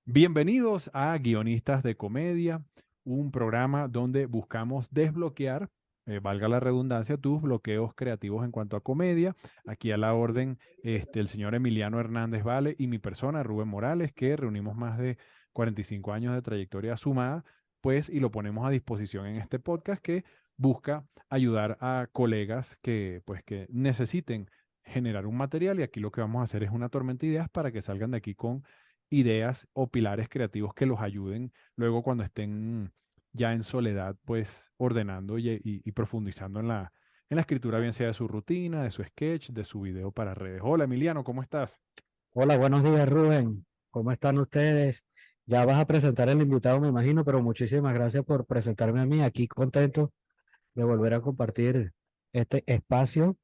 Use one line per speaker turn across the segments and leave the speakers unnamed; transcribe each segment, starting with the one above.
Bienvenidos a Guionistas de Comedia, un programa donde buscamos desbloquear, valga la redundancia, tus bloqueos creativos en cuanto a comedia. Aquí a la orden, el señor Emiliano Hernández Vale y mi persona, Rubén Morales, que reunimos más de 45 años de trayectoria sumada, pues, y lo ponemos a disposición en este podcast que busca ayudar a colegas pues, que necesiten generar un material y aquí lo que vamos a hacer es una tormenta de ideas para que salgan de aquí con ideas o pilares creativos que los ayuden luego cuando estén ya en soledad, pues ordenando y profundizando en la escritura, bien sea de su rutina, de su sketch, de su video para redes. Hola Emiliano, ¿cómo estás?
Hola, buenos días, Rubén. ¿Cómo están ustedes? Ya vas a presentar el invitado, me imagino, pero muchísimas gracias por presentarme a mí. Aquí contento de volver a compartir este espacio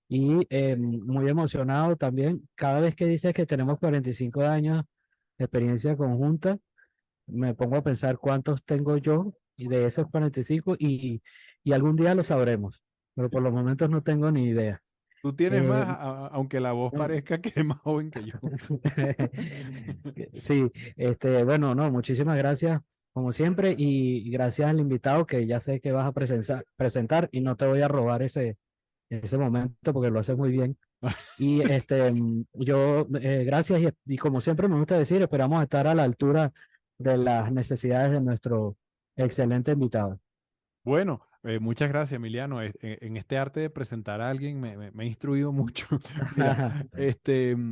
y muy emocionado también. Cada vez que dices que tenemos 45 años de experiencia conjunta, me pongo a pensar cuántos tengo yo y de esos 45 y algún día lo sabremos, pero por los momentos no tengo ni idea.
Tú tienes
Eh,
más, aunque la voz parezca que eres más joven que yo.
Sí, bueno, no, muchísimas gracias, como siempre, y gracias al invitado que ya sé que vas a presentar y no te voy a robar ese momento porque lo haces muy bien. Y gracias y como siempre me gusta decir, esperamos estar a la altura de las necesidades de nuestro excelente invitado.
Bueno, muchas gracias, Emiliano. En este arte de presentar a alguien me he instruido mucho. Mira,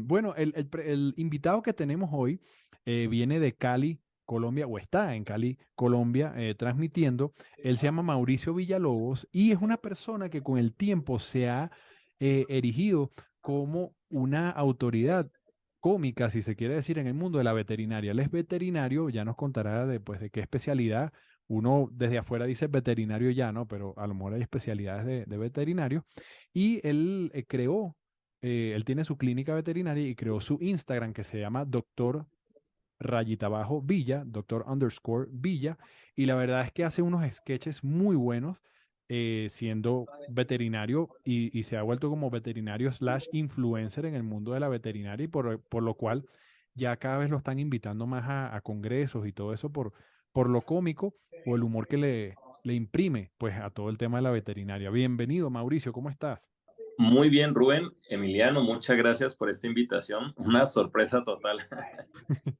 bueno, el invitado que tenemos hoy viene de Cali, Colombia, o está en Cali, Colombia, transmitiendo. Él se llama Mauricio Villalobos y es una persona que con el tiempo se ha erigido como una autoridad cómica, si se quiere decir, en el mundo de la veterinaria. Él es veterinario, ya nos contará pues, de qué especialidad. Uno desde afuera dice veterinario ya, ¿no? Pero a lo mejor hay especialidades de veterinario. Y él él tiene su clínica veterinaria y creó su Instagram que se llama Doctor Rayita Abajo Villa, Doctor Underscore Villa. Y la verdad es que hace unos sketches muy buenos siendo veterinario y se ha vuelto como veterinario slash influencer en el mundo de la veterinaria y por lo cual ya cada vez lo están invitando más a congresos y todo eso por lo cómico o el humor que le imprime pues a todo el tema de la veterinaria. Bienvenido, Mauricio, ¿cómo estás?
Muy bien, Rubén. Emiliano, muchas gracias por esta invitación. Una sorpresa total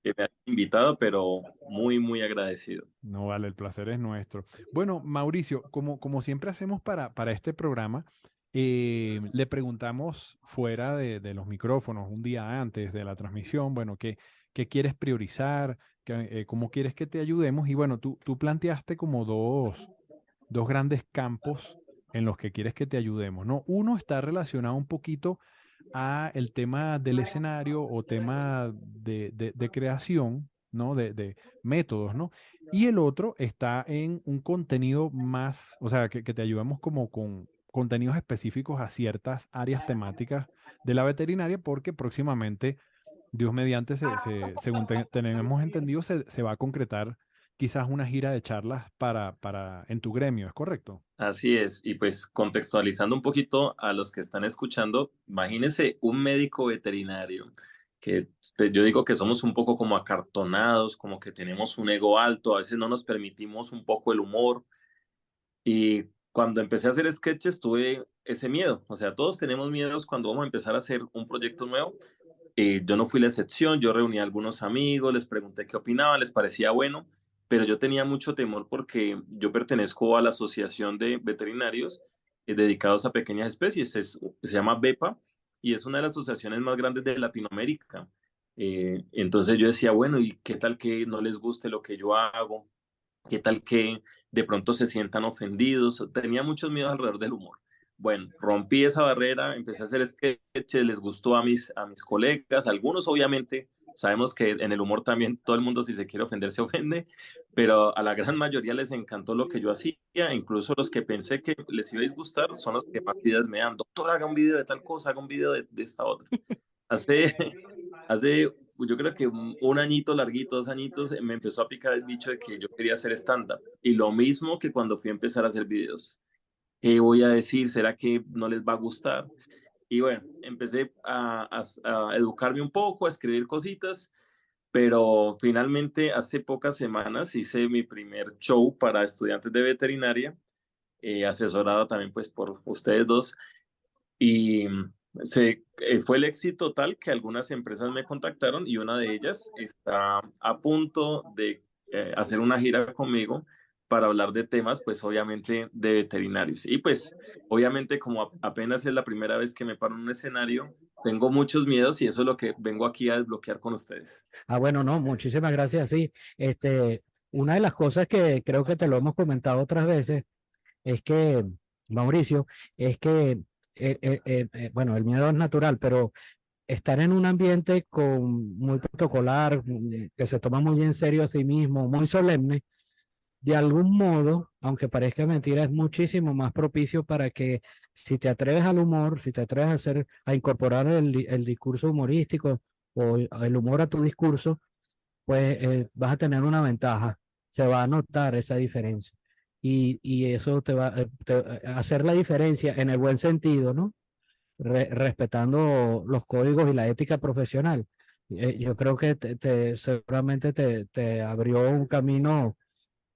que me han invitado, pero muy, muy agradecido.
No, vale, el placer es nuestro. Bueno, Mauricio, como siempre hacemos para este programa, le preguntamos fuera de los micrófonos un día antes de la transmisión, bueno, ¿qué quieres priorizar? ¿Cómo quieres que te ayudemos? Y bueno, tú planteaste como dos grandes campos en los que quieres que te ayudemos, ¿no? Uno está relacionado un poquito a el tema del escenario o tema de creación, ¿no? De métodos, ¿no? Y el otro está en un contenido más, o sea, que te ayudemos como con contenidos específicos a ciertas áreas temáticas de la veterinaria, porque próximamente, Dios mediante, según tenemos entendido, se va a concretar quizás una gira de charlas en tu gremio, ¿es correcto?
Así es. Y pues contextualizando un poquito a los que están escuchando, imagínense un médico veterinario que yo digo que somos un poco como acartonados, como que tenemos un ego alto, a veces no nos permitimos un poco el humor. Y cuando empecé a hacer sketches tuve ese miedo. O sea, todos tenemos miedos cuando vamos a empezar a hacer un proyecto nuevo. Yo no fui la excepción, yo reuní a algunos amigos, les pregunté qué opinaban, les parecía bueno, pero yo tenía mucho temor porque yo pertenezco a la Asociación de Veterinarios dedicados a pequeñas especies, se llama BEPA y es una de las asociaciones más grandes de Latinoamérica. Entonces yo decía, bueno, ¿y qué tal que no les guste lo que yo hago? ¿Qué tal que de pronto se sientan ofendidos? Tenía muchos miedos alrededor del humor. Bueno, rompí esa barrera, empecé a hacer sketches, les gustó a mis colegas, algunos obviamente, sabemos que en el humor también todo el mundo si se quiere ofender se ofende, pero a la gran mayoría les encantó lo que yo hacía, incluso los que pensé que les iba a disgustar son los que más ideas me dan. Doctor, haga un video de tal cosa, haga un video de esta otra. Hace, hace, yo creo que un añito larguito, 2 añitos, me empezó a picar el bicho de que yo quería hacer stand-up. Y lo mismo que cuando fui a empezar a hacer videos. ¿Qué voy a decir? ¿Será que no les va a gustar? Y bueno, empecé a educarme un poco, a escribir cositas, pero finalmente hace pocas semanas hice mi primer show para estudiantes de veterinaria, asesorado también pues por ustedes dos, y fue el éxito tal que algunas empresas me contactaron y una de ellas está a punto de hacer una gira conmigo para hablar de temas, pues obviamente de veterinarios. Y pues obviamente como apenas es la primera vez que me paro en un escenario, tengo muchos miedos y eso es lo que vengo aquí a desbloquear con ustedes.
Ah, bueno, no, muchísimas gracias. Sí, una de las cosas que creo que te lo hemos comentado otras veces es que, Mauricio, es que, bueno, el miedo es natural, pero estar en un ambiente muy protocolar, que se toma muy en serio a sí mismo, muy solemne, de algún modo, aunque parezca mentira, es muchísimo más propicio para que si te atreves al humor, si te atreves a incorporar el discurso humorístico o el humor a tu discurso, pues vas a tener una ventaja. Se va a notar esa diferencia. Y eso te va a hacer la diferencia en el buen sentido, ¿no? Respetando los códigos y la ética profesional. Yo creo que seguramente te abrió un camino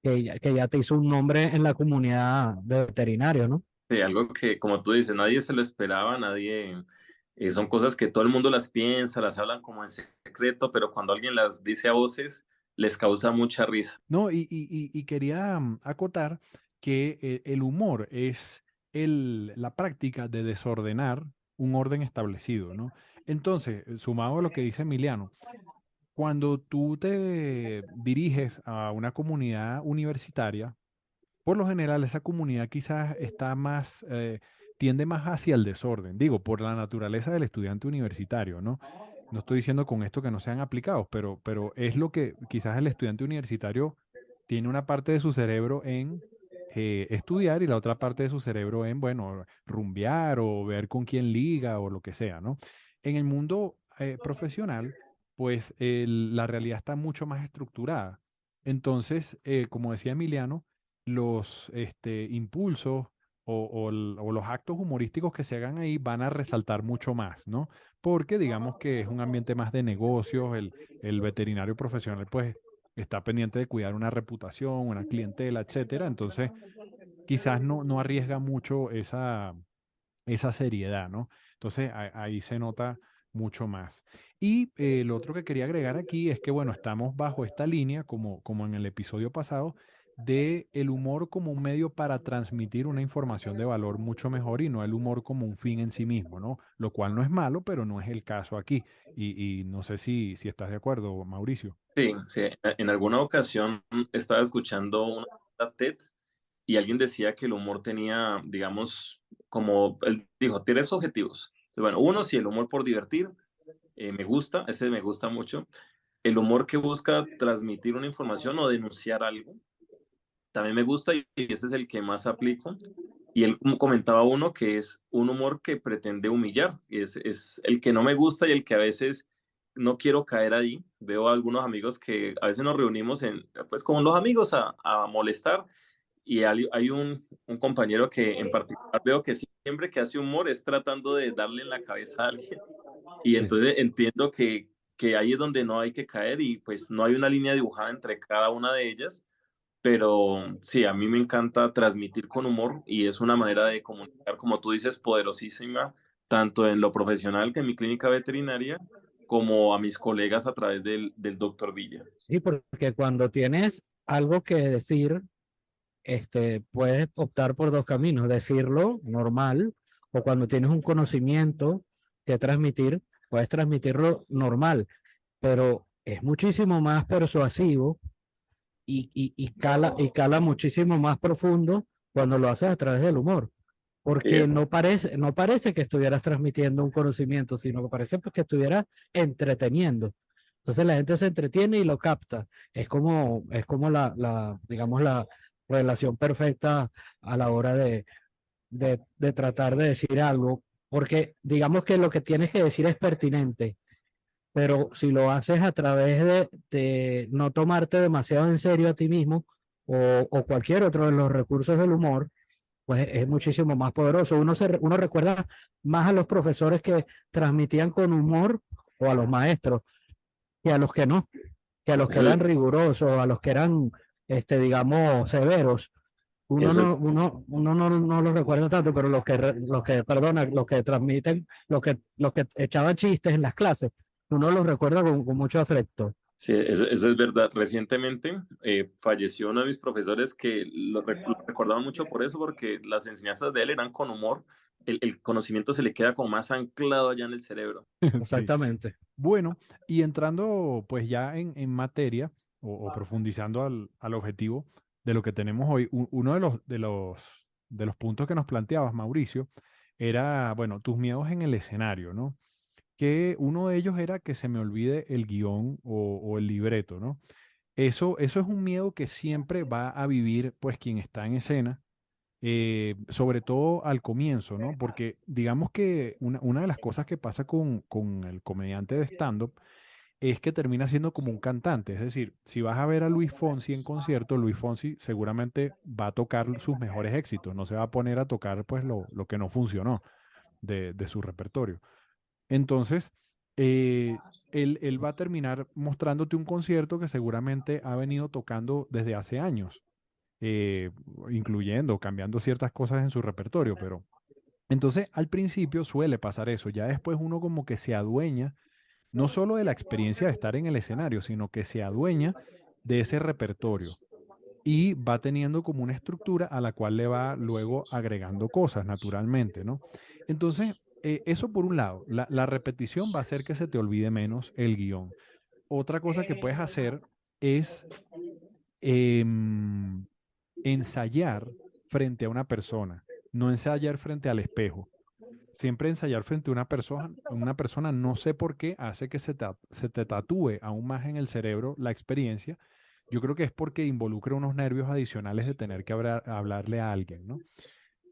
que ya te hizo un nombre en la comunidad de veterinarios, ¿no?
Sí, algo que, como tú dices, nadie se lo esperaba, nadie, son cosas que todo el mundo las piensa, las hablan como en secreto, pero cuando alguien las dice a voces, les causa mucha risa.
No, y quería acotar que el humor es la práctica de desordenar un orden establecido, ¿no? Entonces, sumado a lo que dice Emiliano, cuando tú te diriges a una comunidad universitaria, por lo general esa comunidad quizás está más, tiende más hacia el desorden, digo, por la naturaleza del estudiante universitario, ¿no? No estoy diciendo con esto que no sean aplicados, pero es lo que quizás el estudiante universitario tiene una parte de su cerebro en estudiar y la otra parte de su cerebro en, bueno, rumbear o ver con quién liga o lo que sea, ¿no? En el mundo profesional, pues la realidad está mucho más estructurada. Entonces, como decía Emiliano, los impulsos o los actos humorísticos que se hagan ahí van a resaltar mucho más, ¿no? Porque digamos que es un ambiente más de negocios, el veterinario profesional pues está pendiente de cuidar una reputación, una clientela, etcétera. Entonces, quizás no arriesga mucho esa seriedad, ¿no? Entonces, ahí se nota mucho más. Y lo otro que quería agregar aquí es que, bueno, estamos bajo esta línea, como en el episodio pasado, de el humor como un medio para transmitir una información de valor mucho mejor y no el humor como un fin en sí mismo, ¿no? Lo cual no es malo, pero no es el caso aquí. Y no sé si estás de acuerdo, Mauricio.
Sí, sí, en alguna ocasión estaba escuchando una TED y alguien decía que el humor tenía, digamos, como él dijo, tienes objetivos. Bueno, uno, si el humor por divertir, me gusta, ese me gusta mucho. El humor que busca transmitir una información o denunciar algo, también me gusta y ese es el que más aplico. Y él comentaba uno que es un humor que pretende humillar, y es el que no me gusta y el que a veces no quiero caer ahí. Veo a algunos amigos que a veces nos reunimos pues con los amigos a molestar y hay un compañero que en particular veo que siempre que hace humor es tratando de darle en la cabeza a alguien y
Sí.
entonces entiendo que ahí es donde no hay que caer y pues no hay una línea dibujada entre cada una de ellas, pero sí, a mí me encanta transmitir con humor y es una manera de comunicar, como tú dices, poderosísima, tanto en lo profesional que en mi clínica veterinaria, como a mis colegas a través del doctor Villa.
Sí, porque cuando tienes algo que decir, puedes optar por dos caminos, decirlo normal, o cuando tienes un conocimiento que transmitir, puedes transmitirlo normal, pero es muchísimo más persuasivo y cala muchísimo más profundo cuando lo haces a través del humor, porque
Es,
no parece que estuvieras transmitiendo un conocimiento, sino que parece pues, que estuvieras entreteniendo. Entonces la gente se entretiene y lo capta. Es como digamos, la relación perfecta a la hora de tratar de decir algo, porque digamos que lo que tienes que decir es pertinente, pero si lo haces a través de no tomarte demasiado en serio a ti mismo o cualquier otro de los recursos del humor, pues es muchísimo más poderoso. Uno recuerda más a los profesores que transmitían con humor o a los maestros que a los que no. que a los que
Eso,
eran rigurosos, a los que eran, digamos, severos,
eso,
uno no los recuerda tanto, pero perdona, los que transmiten, los que echaban chistes en las clases, uno los recuerda con mucho afecto.
sí, eso es verdad. Recientemente falleció uno de mis profesores que lo recordaba mucho por eso, porque las enseñanzas de él eran con humor. El conocimiento se le queda como más anclado allá en el cerebro.
Sí.
Exactamente.
Bueno, y entrando pues ya en materia o profundizando al objetivo de lo que tenemos hoy, uno de los puntos que nos planteabas, Mauricio, era, bueno, tus miedos en el escenario, ¿no? Que uno de ellos era que se me olvide el guión o el libreto, ¿no? Eso es un miedo que siempre va a vivir pues quien está en escena, sobre todo al comienzo, ¿no? Porque digamos que una de las cosas que pasa con el comediante de stand-up es que termina siendo como un cantante. Es decir, si vas a ver a Luis Fonsi en concierto, Luis Fonsi seguramente va a tocar sus mejores éxitos, no se va a poner a tocar pues lo que no funcionó de su repertorio. Entonces, eh, él va a terminar mostrándote un concierto que seguramente ha venido tocando desde hace años, eh, incluyendo, cambiando ciertas cosas en su repertorio, pero entonces al principio suele pasar eso, ya después uno como que se adueña no solo de la experiencia de estar en el escenario, sino que se adueña de ese repertorio y va teniendo como una estructura a la cual le va luego agregando cosas naturalmente, ¿no? Entonces, eso por un lado, la repetición va a hacer que se te olvide menos el guión. Otra cosa que puedes hacer es em, ensayar frente a una persona, no ensayar frente al espejo. Siempre ensayar frente a una persona, no sé por qué, hace que se te tatúe aún más en el cerebro la experiencia. Yo creo que es porque involucra unos nervios adicionales de tener que hablarle a alguien, ¿no?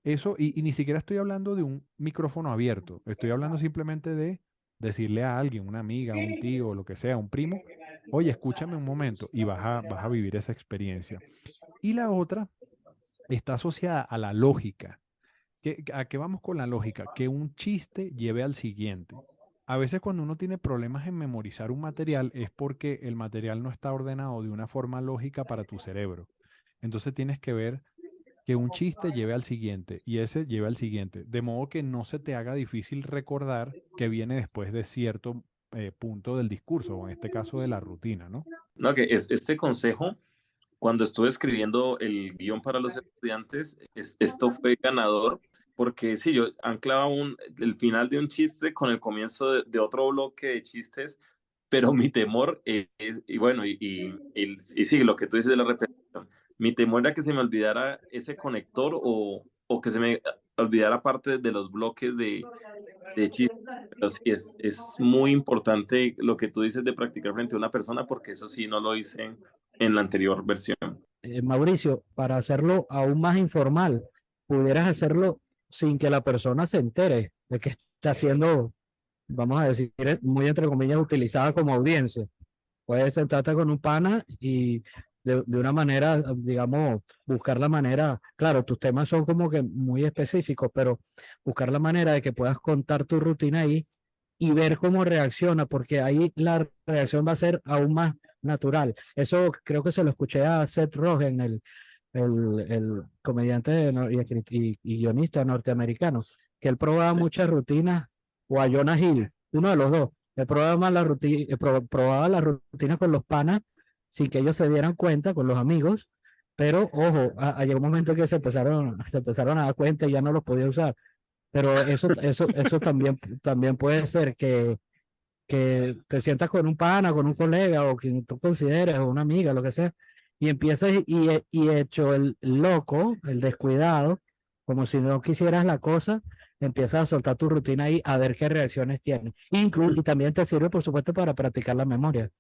Eso, y ni siquiera estoy hablando de un micrófono abierto, estoy hablando simplemente de decirle a alguien, una amiga, un tío, lo que sea, un primo, oye, escúchame un momento y vas a vivir esa experiencia. Y la otra está asociada a la lógica. ¿A qué vamos con la lógica? Que un chiste lleve al siguiente. A veces cuando uno tiene problemas en memorizar un material es porque el material no está ordenado de una forma lógica para tu cerebro. Entonces tienes que ver que un chiste lleve al siguiente y ese lleve al siguiente, de modo que no se te haga difícil recordar que viene después de cierto punto del discurso, o en este caso de la rutina, ¿no?
No, que este consejo, cuando estuve escribiendo el guión para los estudiantes, esto fue ganador, porque sí, yo anclaba el final de un chiste con el comienzo de otro bloque de chistes, pero mi temor y bueno, y sí, lo que tú dices de la repetición, mi temor era que se me olvidara ese conector o que se me olvidara parte de los bloques de chistes. Pero sí, es muy importante lo que tú dices de practicar frente a una persona, porque eso sí no lo hice en la anterior versión.
Mauricio, para hacerlo aún más informal, pudieras hacerlo sin que la persona se entere de que está siendo, vamos a decir, muy entre comillas, utilizada como audiencia. Puedes sentarte con un pana y de una manera, digamos, buscar la manera, claro, tus temas son como que muy específicos, pero buscar la manera de que puedas contar tu rutina ahí y ver cómo reacciona, porque ahí la reacción va a ser aún más natural. Eso creo que se lo escuché a Seth Rogen, el comediante y guionista norteamericano, que él probaba muchas rutinas, o a Jonah Hill, uno de los dos. Él probaba probaba las rutinas con los panas sin que ellos se dieran cuenta, con los amigos, pero ojo, llegó un momento que se empezaron a dar cuenta y ya no los podía usar. Pero eso también puede ser que te sientas con un pana, con un colega o quien tú consideres, o una amiga, lo que sea, y empiezas y hecho el loco, el descuidado, como si no quisieras la cosa, empiezas a soltar tu rutina ahí a ver qué reacciones tiene. Y también te sirve, por supuesto, para practicar la memoria.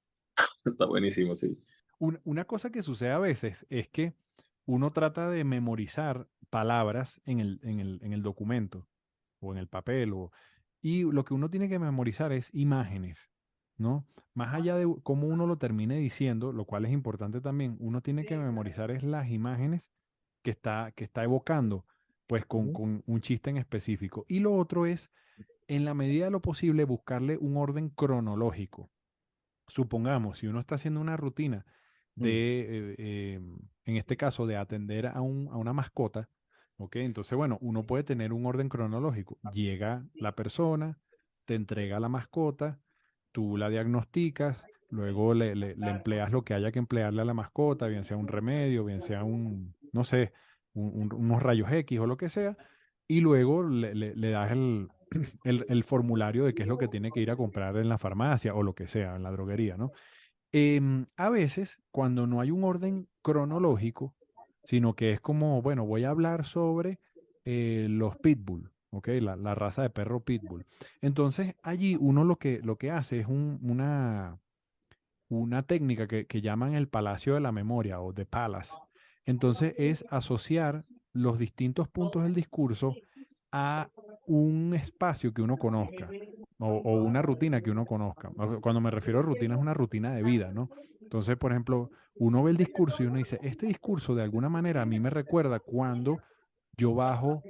Está buenísimo, sí.
Una cosa que sucede a veces es que uno trata de memorizar palabras en el documento o en el papel, y lo que uno tiene que memorizar es imágenes, ¿no? Más allá de cómo uno lo termine diciendo, lo cual es importante también, uno tiene que memorizar es las imágenes que está evocando, pues
Ujú.
con un chiste en específico. Y lo otro es, en la medida de lo posible, buscarle un orden cronológico supongamos, si uno está haciendo una rutina
Mm.
de, en este caso, de atender a una mascota, ¿ok? Entonces, bueno, uno puede tener un orden cronológico. Llega la persona, te entrega la mascota, tú la diagnosticas, luego le empleas lo que haya que emplearle a la mascota, bien sea un remedio, bien sea no sé, unos rayos X o lo que sea, y luego le das el formulario de qué es lo que tiene que ir a comprar en la farmacia o lo que sea, en la droguería, ¿no? A veces, cuando no hay un orden cronológico, sino que es como, bueno, voy a hablar sobre los pitbull, ¿ok? La raza de perro pitbull. Entonces, allí uno lo que hace es una técnica que llaman el palacio de la memoria o the palace. Entonces, es asociar los distintos puntos del discurso a un espacio que uno conozca o una rutina que uno conozca. Cuando me refiero a rutina, es una rutina de vida, ¿no? Entonces, por ejemplo, uno ve el discurso y uno dice, este discurso de alguna manera a mí me recuerda cuando yo bajo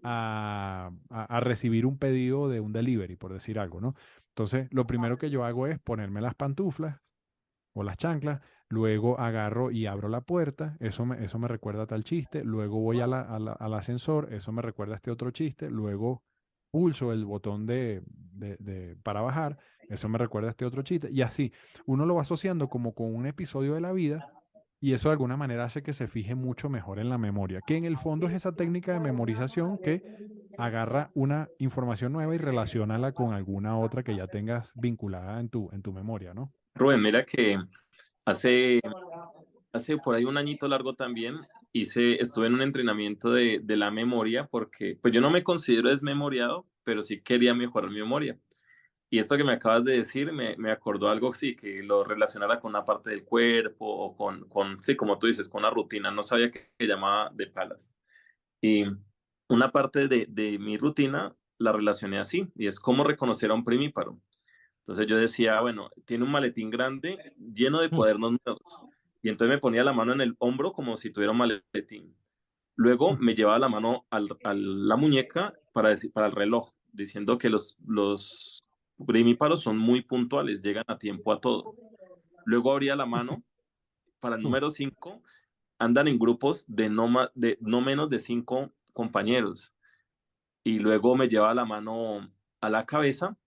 a recibir un pedido de un delivery, por decir algo, ¿no? Entonces, lo primero que yo hago es ponerme las pantuflas o las chanclas, luego agarro y abro la puerta, eso me recuerda a tal chiste, luego voy al ascensor, eso me recuerda a este otro chiste, luego pulso el botón para bajar, eso me recuerda a este otro chiste, y así, uno lo va asociando como con un episodio de la vida, y eso de alguna manera hace que se fije mucho mejor en la memoria, que en el fondo es esa técnica de memorización que agarra una información nueva y relaciónala con alguna otra que ya tengas vinculada en tu memoria, ¿no?
Rubén, mira que hace, hace por ahí un añito largo también estuve en un entrenamiento de la memoria porque pues yo no me considero desmemoriado, pero sí quería mejorar mi memoria. Y esto que me acabas de decir me acordó algo, sí, que lo relacionara con una parte del cuerpo o sí, como tú dices, con una rutina. No sabía que se llamaba de palas. Y una parte de mi rutina la relacioné así, y es cómo reconocer a un primíparo. Entonces yo decía, bueno, tiene un maletín grande lleno de
Mm.
cuadernos nuevos. Y entonces me ponía la mano en el hombro como si tuviera un maletín. Luego
Mm.
me llevaba la mano a la muñeca para el reloj, diciendo que los primíparos son muy puntuales, llegan a tiempo a todo. Luego abría la mano para el
Mm.
número 5, andan en grupos de no menos de 5 compañeros. Y luego me llevaba la mano a la cabeza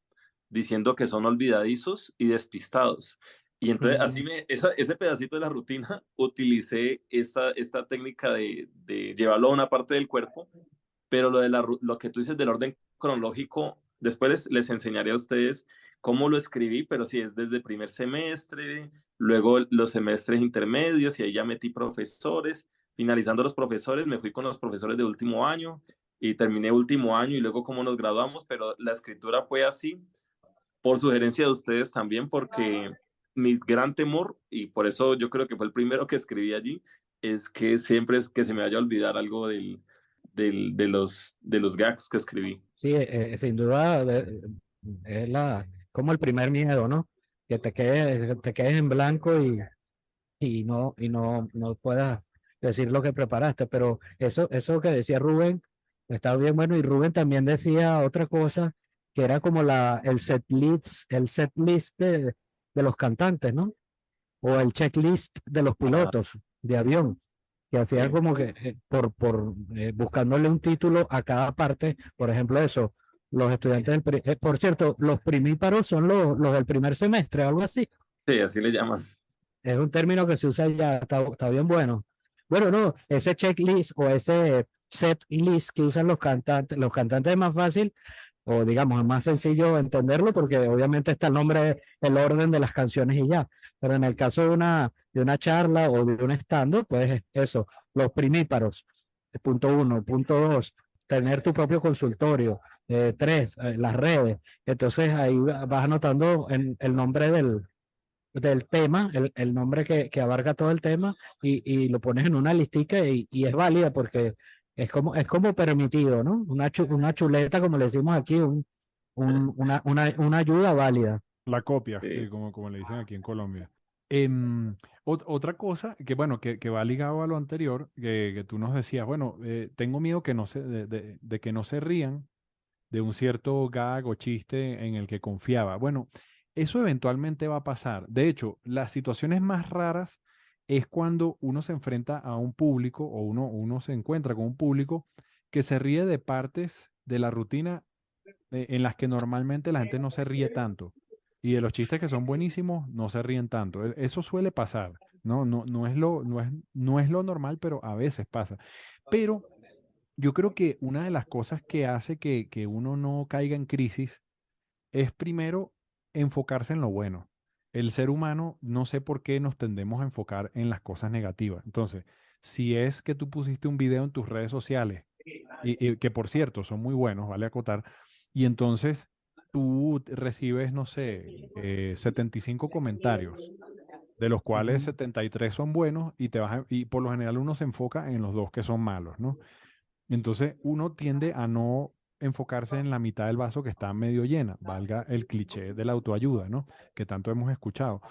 diciendo que son olvidadizos y despistados. Y entonces,
Mm.
ese pedacito de la rutina, utilicé esta técnica de llevarlo a una parte del cuerpo, pero lo que tú dices del orden cronológico, después les enseñaré a ustedes cómo lo escribí, pero sí es desde primer semestre, luego los semestres intermedios, y ahí ya metí profesores. Finalizando los profesores, me fui con los profesores de último año y terminé último año y luego cómo nos graduamos, pero la escritura fue así por sugerencia de ustedes también, porque mi gran temor, y por eso yo creo que fue el primero que escribí allí, es que siempre es que se me vaya a olvidar algo de los gags que escribí.
Sí, sin duda es como el primer miedo, ¿no? Que te quedes en blanco y no puedas decir lo que preparaste. Pero eso que decía Rubén está bien bueno. Y Rubén también decía otra cosa que era como el set list de los cantantes, ¿no? O el checklist de los
Ah,
pilotos de avión, que hacían
sí.
como que buscándole un título a cada parte. Por ejemplo, eso, los estudiantes por cierto, los primíparos son los del primer semestre, algo así.
Sí, así le llaman.
Es un término que se usa ya, está bien bueno. Bueno, no, ese checklist o ese set list que usan los cantantes es más fácil, o digamos, es más sencillo entenderlo porque obviamente está el nombre, el orden de las canciones y ya. Pero en el caso de una charla o de un stand, pues eso, los primíparos, punto uno, punto dos, tener tu propio consultorio, tres, las redes. Entonces ahí vas anotando el nombre del tema, el nombre que abarca todo el tema y lo pones en una listica y es válida porque es como permitido, ¿no? Una chuleta, como le decimos aquí, una ayuda válida.
La copia,
Sí.
sí, como le dicen aquí en Colombia. Otra cosa que, bueno, que va ligado a lo anterior, que tú nos decías, bueno, tengo miedo de que no se rían de un cierto gag o chiste en el que confiaba. Bueno, Eso eventualmente va a pasar. De hecho, las situaciones más raras es cuando uno se enfrenta a un público o uno se encuentra con un público que se ríe de partes de la rutina en las que normalmente la gente no se ríe tanto. Y de los chistes que son buenísimos, no se ríen tanto. Eso suele pasar. No es lo normal, pero a veces pasa. Pero yo creo que una de las cosas que hace que uno no caiga en crisis es primero enfocarse en lo bueno. El ser humano, no sé por qué nos tendemos a enfocar en las cosas negativas. Entonces, si es que tú pusiste un video en tus redes sociales, y que por cierto son muy buenos, vale acotar, y entonces tú recibes, no sé, 75 comentarios, de los cuales
Ujú.
73 son buenos y por lo general uno se enfoca en los dos que son malos, ¿no? Entonces uno tiende a no enfocarse en la mitad del vaso que está medio llena, valga el cliché de la autoayuda, ¿no? Que tanto hemos escuchado.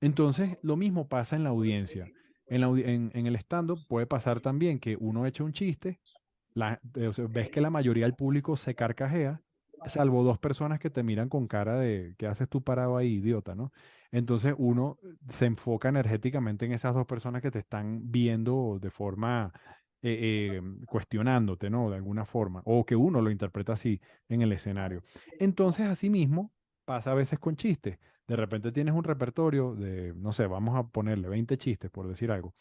Entonces lo mismo pasa en la audiencia. En el stand-up puede pasar también que uno echa un chiste, o sea, ves que la mayoría del público se carcajea, salvo dos personas que te miran con cara de, ¿qué haces tú parado ahí, idiota, ¿no? Entonces uno se enfoca energéticamente en esas dos personas que te están viendo de forma cuestionándote, ¿no? De alguna forma, o que uno lo interpreta así en el escenario. Entonces, asimismo, pasa a veces con chistes. De repente tienes un repertorio de, no sé, vamos a ponerle 20 chistes, por decir algo,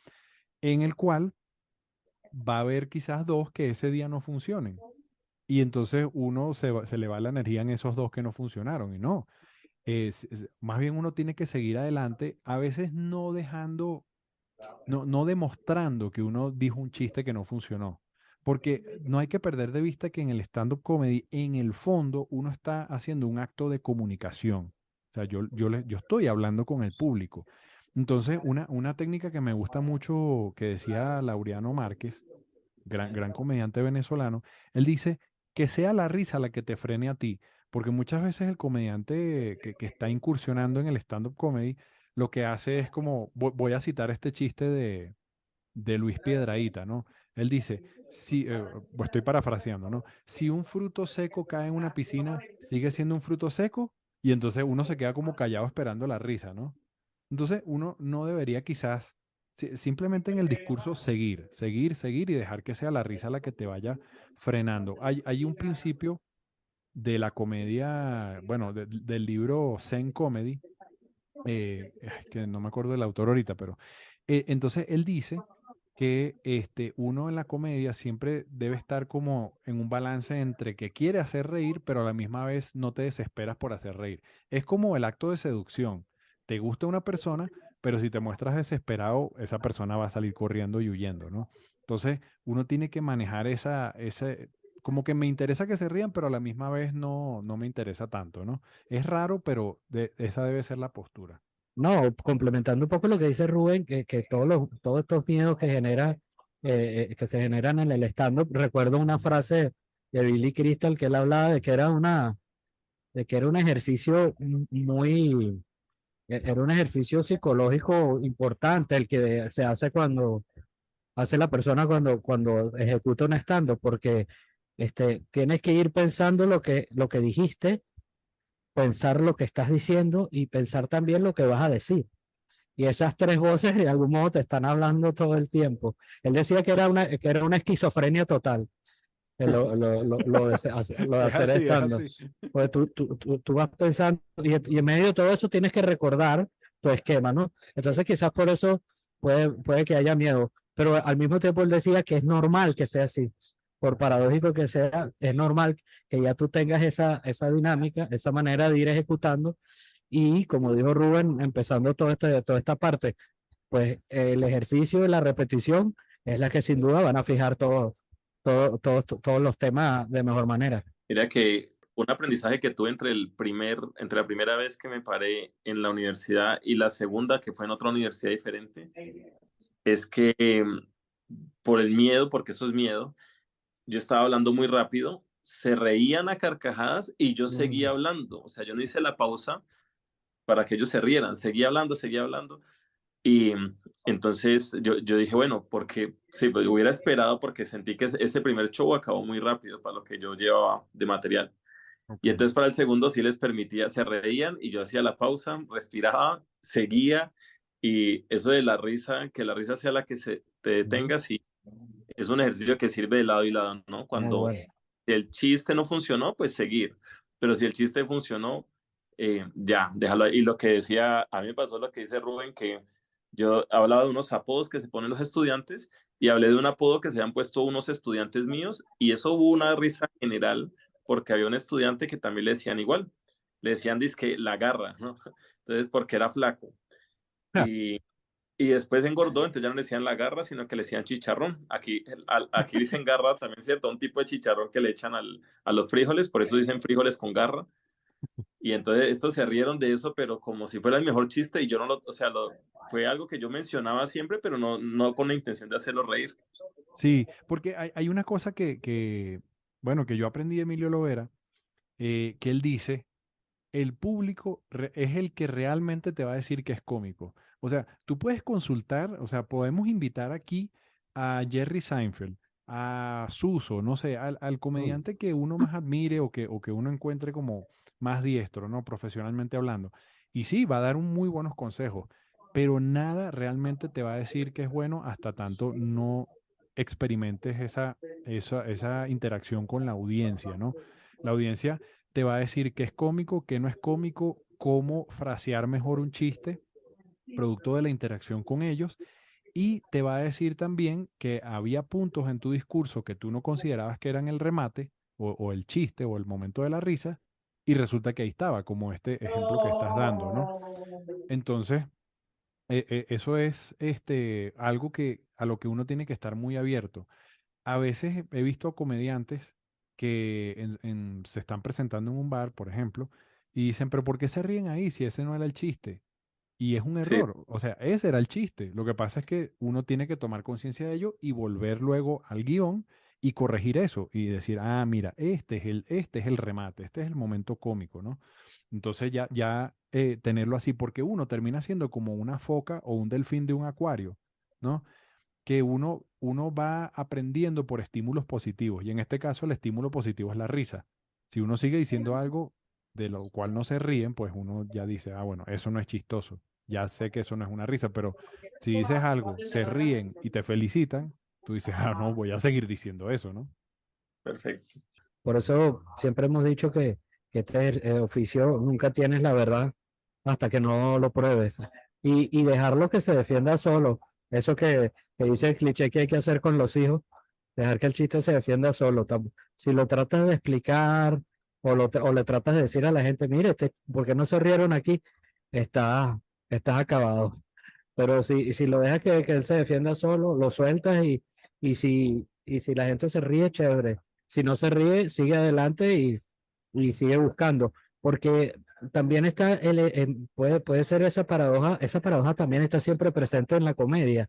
en el cual va a haber quizás dos que ese día no funcionen. Y entonces uno se le va la energía en esos dos que no funcionaron. Y no, más bien uno tiene que seguir adelante, a veces no dejando, no demostrando que uno dijo un chiste que no funcionó. Porque no hay que perder de vista que en el stand-up comedy, en el fondo, uno está haciendo un acto de comunicación. O sea, yo estoy hablando con el público. Entonces, una técnica que me gusta mucho, que decía Laureano Márquez, gran comediante venezolano, él dice que sea la risa la que te frene a ti, porque muchas veces el comediante que está incursionando en el stand-up comedy, lo que hace es como, voy a citar este chiste de Luis Piedrahíta, ¿no? Él dice, si, pues estoy parafraseando, ¿no? Si un fruto seco cae en una piscina, sigue siendo un fruto seco, y entonces uno se queda como callado esperando la risa, ¿no? Entonces uno no debería quizás simplemente en el discurso seguir y dejar que sea la risa la que te vaya frenando. Hay un principio de la comedia, bueno, del libro Zen Comedy, que no me acuerdo del autor ahorita, pero entonces él dice que uno en la comedia siempre debe estar como en un balance entre que quiere hacer reír, pero a la misma vez no te desesperas por hacer reír. Es como el acto de seducción. Te gusta una persona, pero si te muestras desesperado, esa persona va a salir corriendo y huyendo, ¿no? Entonces, uno tiene que manejar como que me interesa que se rían, pero a la misma vez no me interesa tanto, ¿no? Es raro, pero esa debe ser la postura.
No, complementando un poco lo que dice Rubén, que todos estos miedos que que se generan en el stand-up, recuerdo una frase de Billy Crystal que él hablaba de que era un ejercicio era un ejercicio psicológico importante el que se hace cuando hace la persona cuando ejecuta un stand-up, porque tienes que ir pensando lo que dijiste, pensar lo que estás diciendo y pensar también lo que vas a decir. Y esas tres voces de algún modo te están hablando todo el tiempo. Él decía que era una esquizofrenia total, lo de
Es
hacer
así, es
estando.
así.
Pues tú vas pensando y en medio de todo eso tienes que recordar tu esquema, ¿no? Entonces quizás por eso puede que haya miedo, pero al mismo tiempo él decía que es normal que sea así. Por paradójico que sea, es normal que ya tú tengas esa dinámica, esa manera de ir ejecutando y como dijo Rubén, empezando toda esta parte, pues el ejercicio y la repetición es la que sin duda van a fijar todos los temas de mejor manera.
Mira que un aprendizaje que tuve entre la primera vez que me paré en la universidad y la segunda que fue en otra universidad diferente, es que por el miedo, porque eso es miedo, yo estaba hablando muy rápido, se reían a carcajadas y yo seguía
Mm.
hablando. O sea, yo no hice la pausa para que ellos se rieran, seguía hablando, seguía hablando. Y entonces yo dije, bueno, porque sí, pues, hubiera esperado porque sentí que ese primer show acabó muy rápido para lo que yo llevaba de material. Y
Ok.
entonces para el segundo sí les permitía, se reían y yo hacía la pausa, respiraba, seguía y eso de la risa, que la risa sea la que se te
Ujú.
detenga, sí, es un ejercicio que sirve de lado y lado, ¿no?
Muy
Cuando
bueno.
el chiste no funcionó, pues seguir, pero si el chiste funcionó, ya, déjalo ahí. Y lo que decía, a mí me pasó lo que dice Rubén, que yo hablaba de unos apodos que se ponen los estudiantes y hablé de un apodo que se habían puesto unos estudiantes míos y eso hubo una risa general porque había un estudiante que también le decían igual, le decían dizque la garra, ¿no? Entonces, porque era flaco.
Ja.
Y, y después engordó, entonces ya no le decían la garra, sino que le decían chicharrón. Aquí dicen garra también, ¿cierto? Un tipo de chicharrón que le echan a los frijoles, por eso dicen frijoles con garra. Y entonces estos se rieron de eso, pero como si fuera el mejor chiste y yo no lo, o sea, fue algo que yo mencionaba siempre, pero no con la intención de hacerlo reír.
Sí, porque hay una cosa bueno, que yo aprendí de Emilio Lovera, que él dice, el público es el que realmente te va a decir que es cómico. O sea, tú puedes consultar, o sea, podemos invitar aquí a Jerry Seinfeld, a Suso, no sé, al
Mm.
comediante que uno más admire o que uno encuentre como más diestro, ¿no? Profesionalmente hablando. Y sí, va a dar un muy buenos consejos, pero nada realmente te va a decir que es bueno hasta tanto no experimentes esa interacción con la audiencia, ¿no? La audiencia te va a decir qué es cómico, qué no es cómico, cómo frasear mejor un chiste, producto de la interacción con ellos, y te va a decir también que había puntos en tu discurso que tú no considerabas que eran el remate o el chiste o el momento de la risa, y resulta que ahí estaba, como este ejemplo que estás dando, ¿no? Entonces, eso es algo a lo que uno tiene que estar muy abierto. A veces he visto comediantes que se están presentando en un bar, por ejemplo, y dicen, pero ¿por qué se ríen ahí si ese no era el chiste? Y es un
Sí,
error. O sea, ese era el chiste. Lo que pasa es que uno tiene que tomar conciencia de ello y volver luego al guión y corregir eso y decir, ah, mira, este es el remate, este es el momento cómico, ¿no? Entonces ya tenerlo así, porque uno termina siendo como una foca o un delfín de un acuario, ¿no? Que uno va aprendiendo por estímulos positivos. Y en este caso el estímulo positivo es la risa. Si uno sigue diciendo algo de lo cual no se ríen, pues uno ya dice, ah, bueno, eso no es chistoso. Ya sé que eso no es una risa, pero si dices algo, se ríen y te felicitan, tú dices, ah, no, voy a seguir diciendo eso, ¿no?
perfecto.
Por eso siempre hemos dicho que este oficio nunca tienes la verdad hasta que no lo pruebes. Y dejarlo que se defienda solo. Eso que dice el cliché que hay que hacer con los hijos, dejar que el chiste se defienda solo. Si lo tratas de explicar o le tratas de decir a la gente, mire, ¿por qué no se rieron aquí? Estás, estás acabado. Pero si lo dejas que él se defienda solo, lo sueltas y si la gente se ríe, chévere. Si no se ríe, sigue adelante y sigue buscando. Porque también está, puede ser esa paradoja también está siempre presente en la comedia,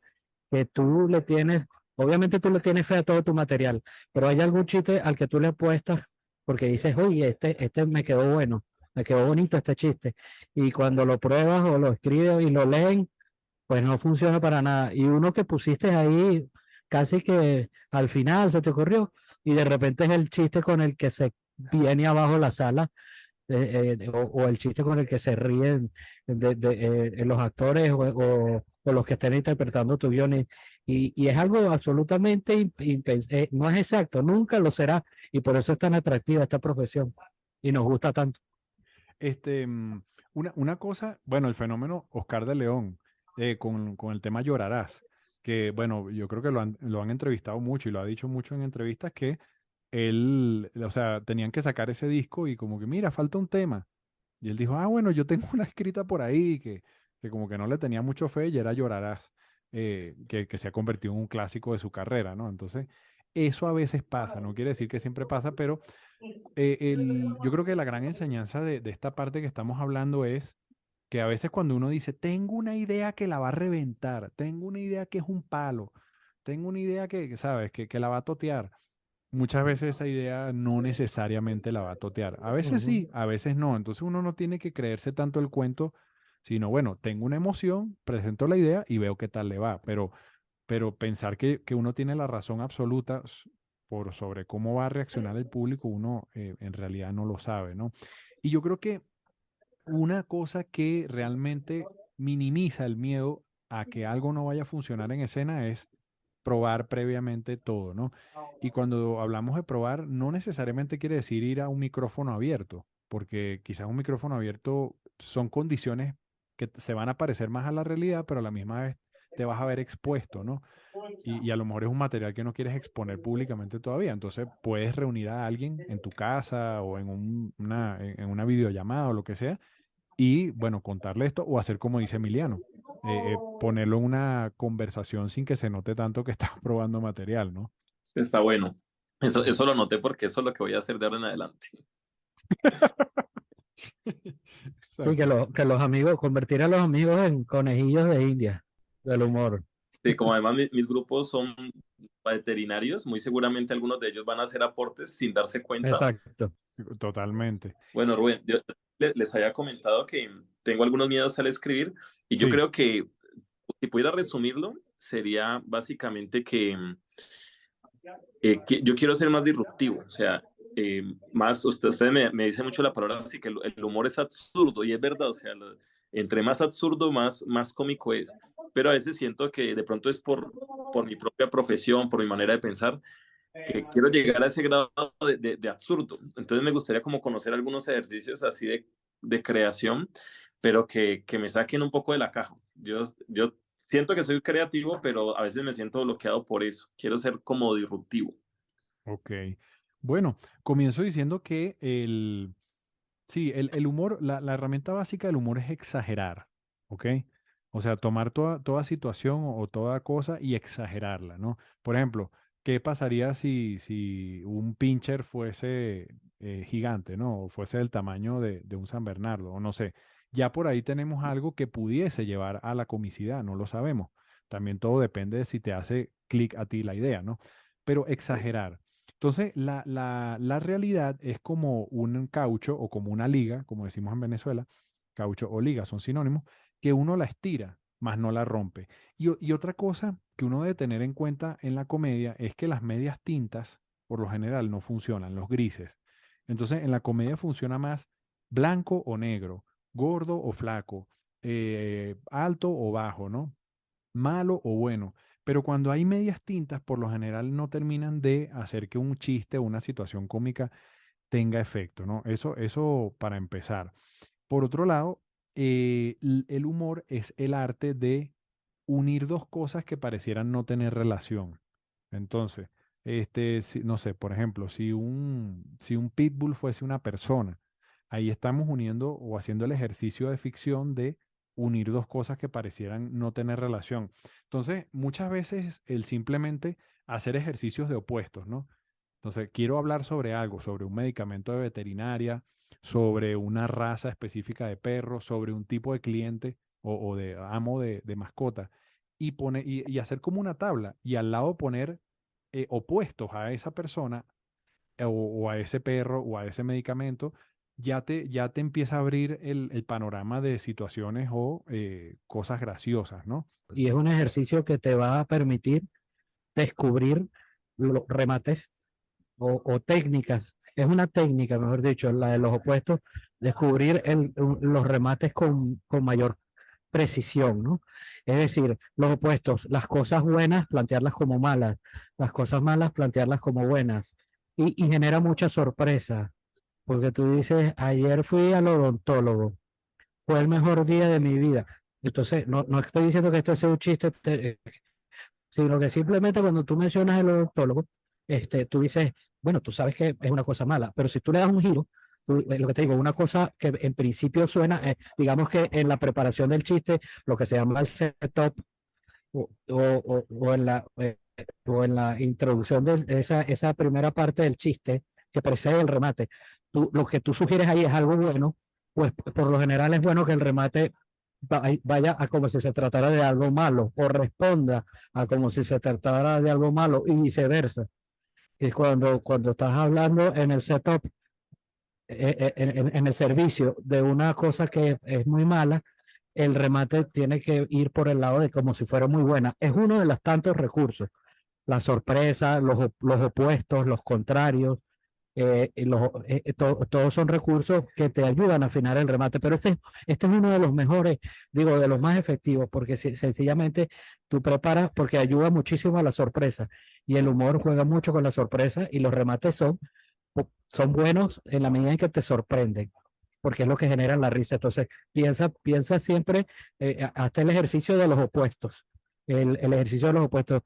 que tú le tienes, obviamente tú le tienes fe a todo tu material, pero hay algún chiste al que tú le apuestas porque dices, oye, este me quedó bueno, me quedó bonito este chiste. Y cuando lo pruebas o lo escribes y lo leen, pues no funciona para nada. Y uno que pusiste ahí casi que al final se te ocurrió y de repente es el chiste con el que se viene abajo la sala o el chiste con el que se ríen los actores o los que estén interpretando tu guion y es algo absolutamente no es exacto, nunca lo será y por eso es tan atractiva esta profesión y nos gusta tanto.
Este, mm, una cosa, bueno, el fenómeno Oscar de León, con el tema Llorarás, que bueno, yo creo que lo han entrevistado mucho y lo ha dicho mucho en entrevistas que él, o sea, tenían que sacar ese disco y como que, mira, falta un tema. Y él dijo, ah, bueno, yo tengo una escrita por ahí que como que no le tenía mucho fe y era Llorarás, que se ha convertido en un clásico de su carrera, ¿no? Entonces, eso a veces pasa, no quiere decir que siempre pasa, pero yo creo que la gran enseñanza de esta parte que estamos hablando es que a veces cuando uno dice, tengo una idea que la va a reventar, tengo una idea que es un palo, tengo una idea ¿sabes? Que la va a totear. Muchas veces esa idea no necesariamente la va a totear. A veces
Ujú.
sí, a veces no. Entonces uno no tiene que creerse tanto el cuento, sino bueno, tengo una emoción, presento la idea y veo qué tal le va. Pero pensar que uno tiene la razón absoluta, sobre cómo va a reaccionar el público, uno en realidad no lo sabe, ¿no? Y yo creo que una cosa que realmente minimiza el miedo a que algo no vaya a funcionar en escena es probar previamente todo, ¿no? Y cuando hablamos de probar, no necesariamente quiere decir ir a un micrófono abierto, porque quizás un micrófono abierto son condiciones que se van a parecer más a la realidad, pero a la misma vez te vas a ver expuesto, ¿no? Y a lo mejor es un material que no quieres exponer públicamente todavía. Entonces puedes reunir a alguien en tu casa o en en una videollamada o lo que sea y, bueno, contarle esto o hacer como dice Emiliano, ponerlo en una conversación sin que se note tanto que estás probando material, ¿no?
Está bueno. Eso lo noté porque eso es lo que voy a hacer de ahora en adelante.
Sí,
Exacto.
que los amigos, convertir a los amigos en conejillos de India, del humor.
Sí, como además mis grupos son veterinarios, muy seguramente algunos de ellos van a hacer aportes sin darse cuenta.
Exacto.
Totalmente.
Bueno, Rubén, yo les había comentado que tengo algunos miedos al escribir y yo
Sí,
creo que si pudiera resumirlo, sería básicamente que yo quiero ser más disruptivo, o sea, más, ustedes me dicen mucho la palabra así, que el humor es absurdo, y es verdad, o sea, entre más absurdo, más cómico es, pero a veces siento que de pronto es por mi propia profesión, por mi manera de pensar, que quiero llegar a ese grado de absurdo. Entonces me gustaría como conocer algunos ejercicios así de creación, pero que me saquen un poco de la caja. Yo siento que soy creativo, pero a veces me siento bloqueado por eso. Quiero ser como disruptivo.
ok. Bueno, comienzo diciendo que sí, el humor, la herramienta básica del humor es exagerar, ¿ok? O sea, tomar toda situación o toda cosa y exagerarla, ¿no? Por ejemplo, ¿qué pasaría si un pincher fuese gigante, ¿no? O fuese del tamaño de un San Bernardo, o no sé. Ya por ahí tenemos algo que pudiese llevar a la comicidad, no lo sabemos. También todo depende de si te hace clic a ti la idea, ¿no? Pero exagerar. Entonces, la realidad es como un caucho o como una liga, como decimos en Venezuela, caucho o liga son sinónimos, que uno la estira, más no la rompe. Y otra cosa que uno debe tener en cuenta en la comedia es que las medias tintas, por lo general, no funcionan, los grises. Entonces, en la comedia funciona más blanco o negro, gordo o flaco, alto o bajo, ¿no? Malo o bueno. Pero cuando hay medias tintas, por lo general no terminan de hacer que un chiste o una situación cómica tenga efecto, ¿no? Eso para empezar. Por otro lado, el humor es el arte de unir dos cosas que parecieran no tener relación. Entonces, no sé, por ejemplo, si un pitbull fuese una persona, ahí estamos uniendo o haciendo el ejercicio de ficción de unir dos cosas que parecieran no tener relación. Entonces, muchas veces el simplemente hacer ejercicios de opuestos, ¿no? Entonces, quiero hablar sobre algo, sobre un medicamento de veterinaria, sobre una raza específica de perro, sobre un tipo de cliente o de amo de mascota, y hacer como una tabla y al lado poner opuestos a esa persona o a ese perro o a ese medicamento, ya te empieza a abrir el panorama de situaciones o cosas graciosas, ¿no?
Y es un ejercicio que te va a permitir descubrir los remates o técnicas. Es una técnica, mejor dicho, la de los opuestos, descubrir los remates con mayor precisión, ¿no? Es decir, los opuestos, las cosas buenas, plantearlas como malas, las cosas malas, plantearlas como buenas. Y genera mucha sorpresa, porque tú dices, ayer fui al odontólogo, fue el mejor día de mi vida. Entonces, no estoy diciendo que esto sea un chiste, sino que simplemente cuando tú mencionas el odontólogo, tú dices, bueno, tú sabes que es una cosa mala, pero si tú le das un giro, lo que te digo, una cosa que en principio suena, digamos que en la preparación del chiste, lo que se llama el setup o en la introducción de esa primera parte del chiste que precede el remate, lo que tú sugieres ahí es algo bueno, pues por lo general es bueno que el remate vaya a como si se tratara de algo malo o responda a como si se tratara de algo malo y viceversa. Y cuando estás hablando en el setup, en el servicio de una cosa que es muy mala, el remate tiene que ir por el lado de como si fuera muy buena. Es uno de los tantos recursos. la sorpresa, los opuestos, los contrarios, todos son recursos que te ayudan a afinar el remate, pero este es uno de los mejores, digo, de los más efectivos, porque sencillamente tú preparas, porque ayuda muchísimo a la sorpresa, y el humor juega mucho con la sorpresa, y los remates son buenos en la medida en que te sorprenden, porque es lo que genera la risa. Entonces, piensa siempre, hasta el ejercicio de los opuestos, el ejercicio de los opuestos,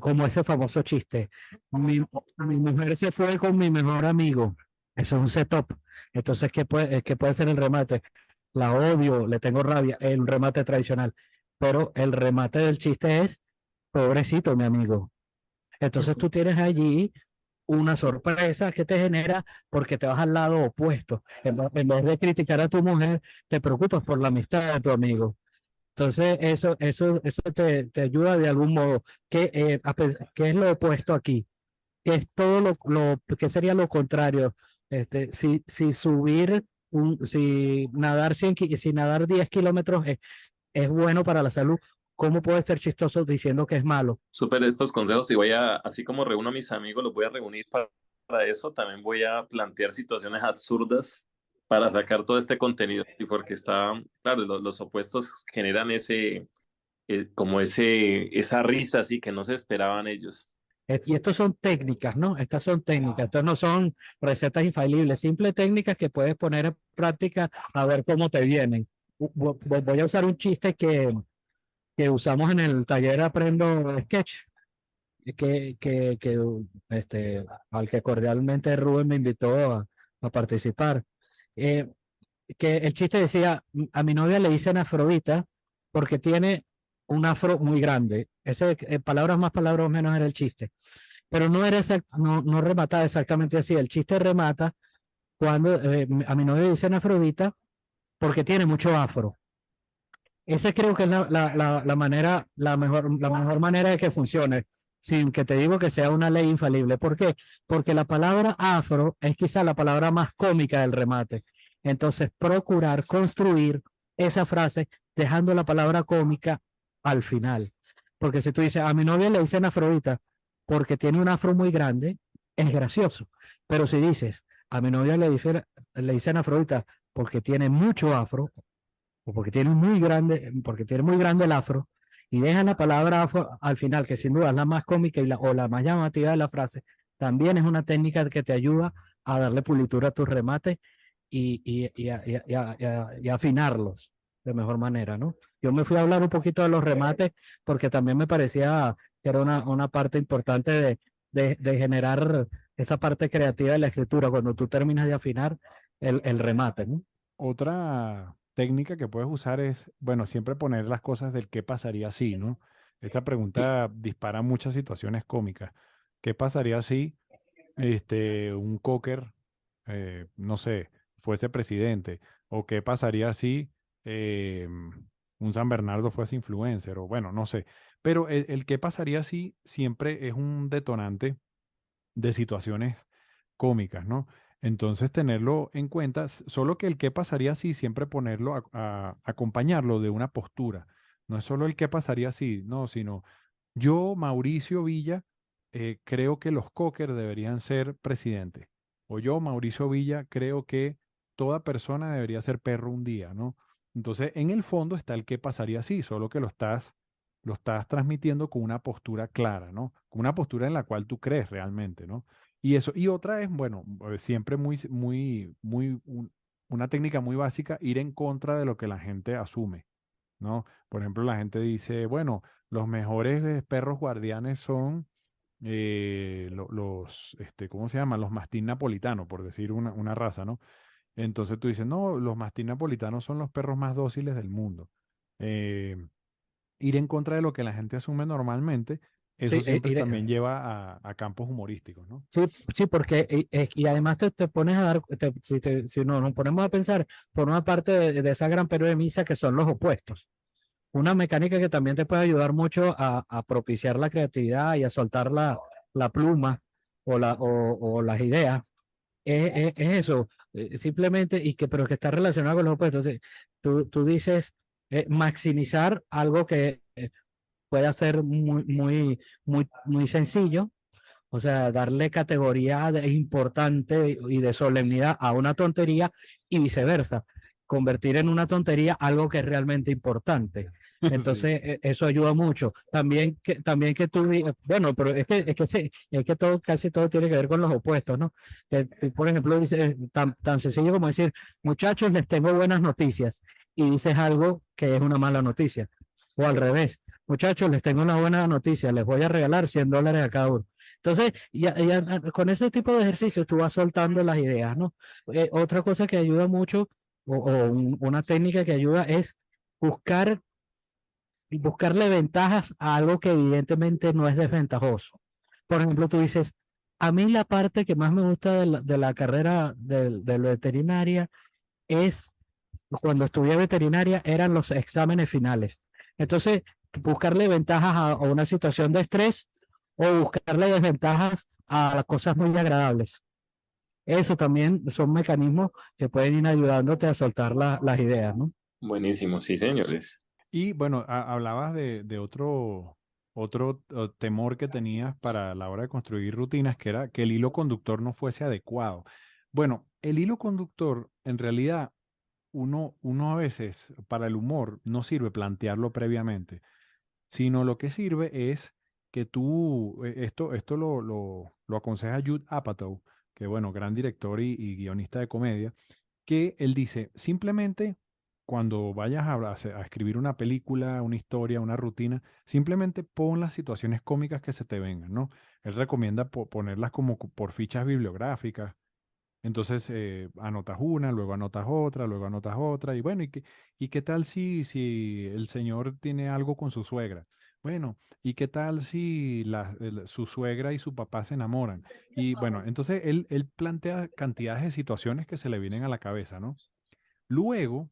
como ese famoso chiste. Mi mujer se fue con mi mejor amigo. Eso es un setup. Entonces, ¿qué puede ser el remate? La odio, le tengo rabia, el remate tradicional. Pero el remate del chiste es, pobrecito, mi amigo. Entonces tú tienes allí una sorpresa que te genera porque te vas al lado opuesto. En vez de criticar a tu mujer, te preocupas por la amistad de tu amigo. Entonces, eso te ayuda de algún modo. ¿Qué es lo opuesto aquí? ¿Qué es todo qué sería lo contrario? Si nadar 10 kilómetros es bueno para la salud, ¿cómo puede ser chistoso diciendo que es malo?
Súper estos consejos y así como reúno a mis amigos, los voy a reunir para eso, también voy a plantear situaciones absurdas para sacar todo este contenido, y porque claro, los opuestos generan esa risa así que no se esperaban ellos.
Y estos son técnicas, ¿no? Estas son técnicas, estas no son recetas infalibles, simples técnicas que puedes poner en práctica a ver cómo te vienen. Voy a usar un chiste que usamos en el taller Aprendo Sketch, al que cordialmente Rubén me invitó a participar. Eh, que el chiste decía, a mi novia le dicen Afrodita porque tiene un afro muy grande. Palabras más, palabras menos era el chiste. Pero no remataba exactamente así. El chiste remata cuando a mi novia le dicen Afrodita porque tiene mucho afro. Esa creo que es la mejor manera de que funcione, sin que te digo que sea una ley infalible. ¿Por qué? Porque la palabra afro es quizá la palabra más cómica del remate. Entonces, procurar construir esa frase dejando la palabra cómica al final. Porque si tú dices, a mi novia le dicen Afrodita porque tiene un afro muy grande, es gracioso. Pero si dices, a mi novia le dicen Afrodita porque tiene mucho afro, o porque tiene muy grande el afro, y dejan la palabra afro al final, que sin duda es la más cómica o la más llamativa de la frase, también es una técnica que te ayuda a darle pulitura a tus remates y afinarlos de mejor manera, ¿no? Yo me fui a hablar un poquito de los remates porque también me parecía que era una parte importante de generar esa parte creativa de la escritura, cuando tú terminas de afinar el remate, ¿no?
Otra técnica que puedes usar es, bueno, siempre poner las cosas del qué pasaría si, ¿no? Esta pregunta dispara muchas situaciones cómicas. ¿Qué pasaría si un cocker, no sé, fuese presidente? ¿O qué pasaría si un San Bernardo fuese influencer? O bueno, no sé. Pero el qué pasaría si siempre es un detonante de situaciones cómicas, ¿no? Entonces tenerlo en cuenta, solo que el qué pasaría si siempre ponerlo acompañarlo de una postura. No es solo el qué pasaría si, no, sino yo, Mauricio Villa, creo que los Cocker deberían ser presidente. O yo, Mauricio Villa, creo que toda persona debería ser perro un día, ¿no? Entonces, en el fondo está el qué pasaría si, solo que lo estás transmitiendo con una postura clara, ¿no? Con una postura en la cual tú crees realmente, ¿no? Y eso, y otra es, bueno, siempre una técnica muy básica, ir en contra de lo que la gente asume, ¿no? Por ejemplo, la gente dice, bueno, los mejores perros guardianes son ¿cómo se llaman? Los mastín napolitanos, por decir una raza, ¿no? Entonces tú dices, no, los mastín napolitanos son los perros más dóciles del mundo. Eh, Ir en contra de lo que la gente asume normalmente, eso
Sí,
siempre también lleva a campos humorísticos, ¿no?
sí, sí, porque y además te pones a dar, si no nos ponemos a pensar, forma parte de esa gran premisa que son los opuestos. Una mecánica que también te puede ayudar mucho a propiciar la creatividad y a soltar la pluma o las ideas. Es eso, simplemente, pero que está relacionado con los opuestos. Tú dices maximizar algo que puede ser muy sencillo. O sea, darle categoría de importante y de solemnidad a una tontería y viceversa. Convertir en una tontería algo que es realmente importante.
Sí.
Entonces, eso ayuda mucho. También que tú, bueno, pero sí, es que todo, casi todo tiene que ver con los opuestos, ¿no? Que tú, por ejemplo, dices tan sencillo como decir, muchachos, les tengo buenas noticias, y dices algo que es una mala noticia. O al revés, muchachos, les tengo una buena noticia, les voy a regalar $100 a cada uno. Entonces, con ese tipo de ejercicios tú vas soltando las ideas, ¿no? Otra cosa que ayuda mucho, una técnica que ayuda es buscar, buscarle ventajas a algo que evidentemente no es desventajoso. Por ejemplo, tú dices, a mí la parte que más me gusta de la carrera de la veterinaria es, cuando estudié veterinaria, eran los exámenes finales. Entonces, buscarle ventajas a una situación de estrés o buscarle desventajas a las cosas muy agradables. Eso también son mecanismos que pueden ir ayudándote a soltar las ideas, ¿no?
Buenísimo, sí, señores.
Y bueno, hablabas de otro temor que tenías para la hora de construir rutinas, que era que el hilo conductor no fuese adecuado. Bueno, el hilo conductor, en realidad, uno a veces, para el humor, no sirve plantearlo previamente, sino lo que sirve es que tú, esto lo aconseja Judd Apatow, que bueno, gran director y guionista de comedia, que él dice, simplemente cuando vayas a escribir una película, una historia, una rutina, simplemente pon las situaciones cómicas que se te vengan, ¿no? Él recomienda ponerlas como por fichas bibliográficas. Entonces anotas una, luego anotas otra, luego anotas otra, y bueno, ¿y qué tal si el señor tiene algo con su suegra? Bueno, ¿y qué tal si su suegra y su papá se enamoran? Y bueno, entonces él plantea cantidades de situaciones que se le vienen a la cabeza, ¿no? Luego,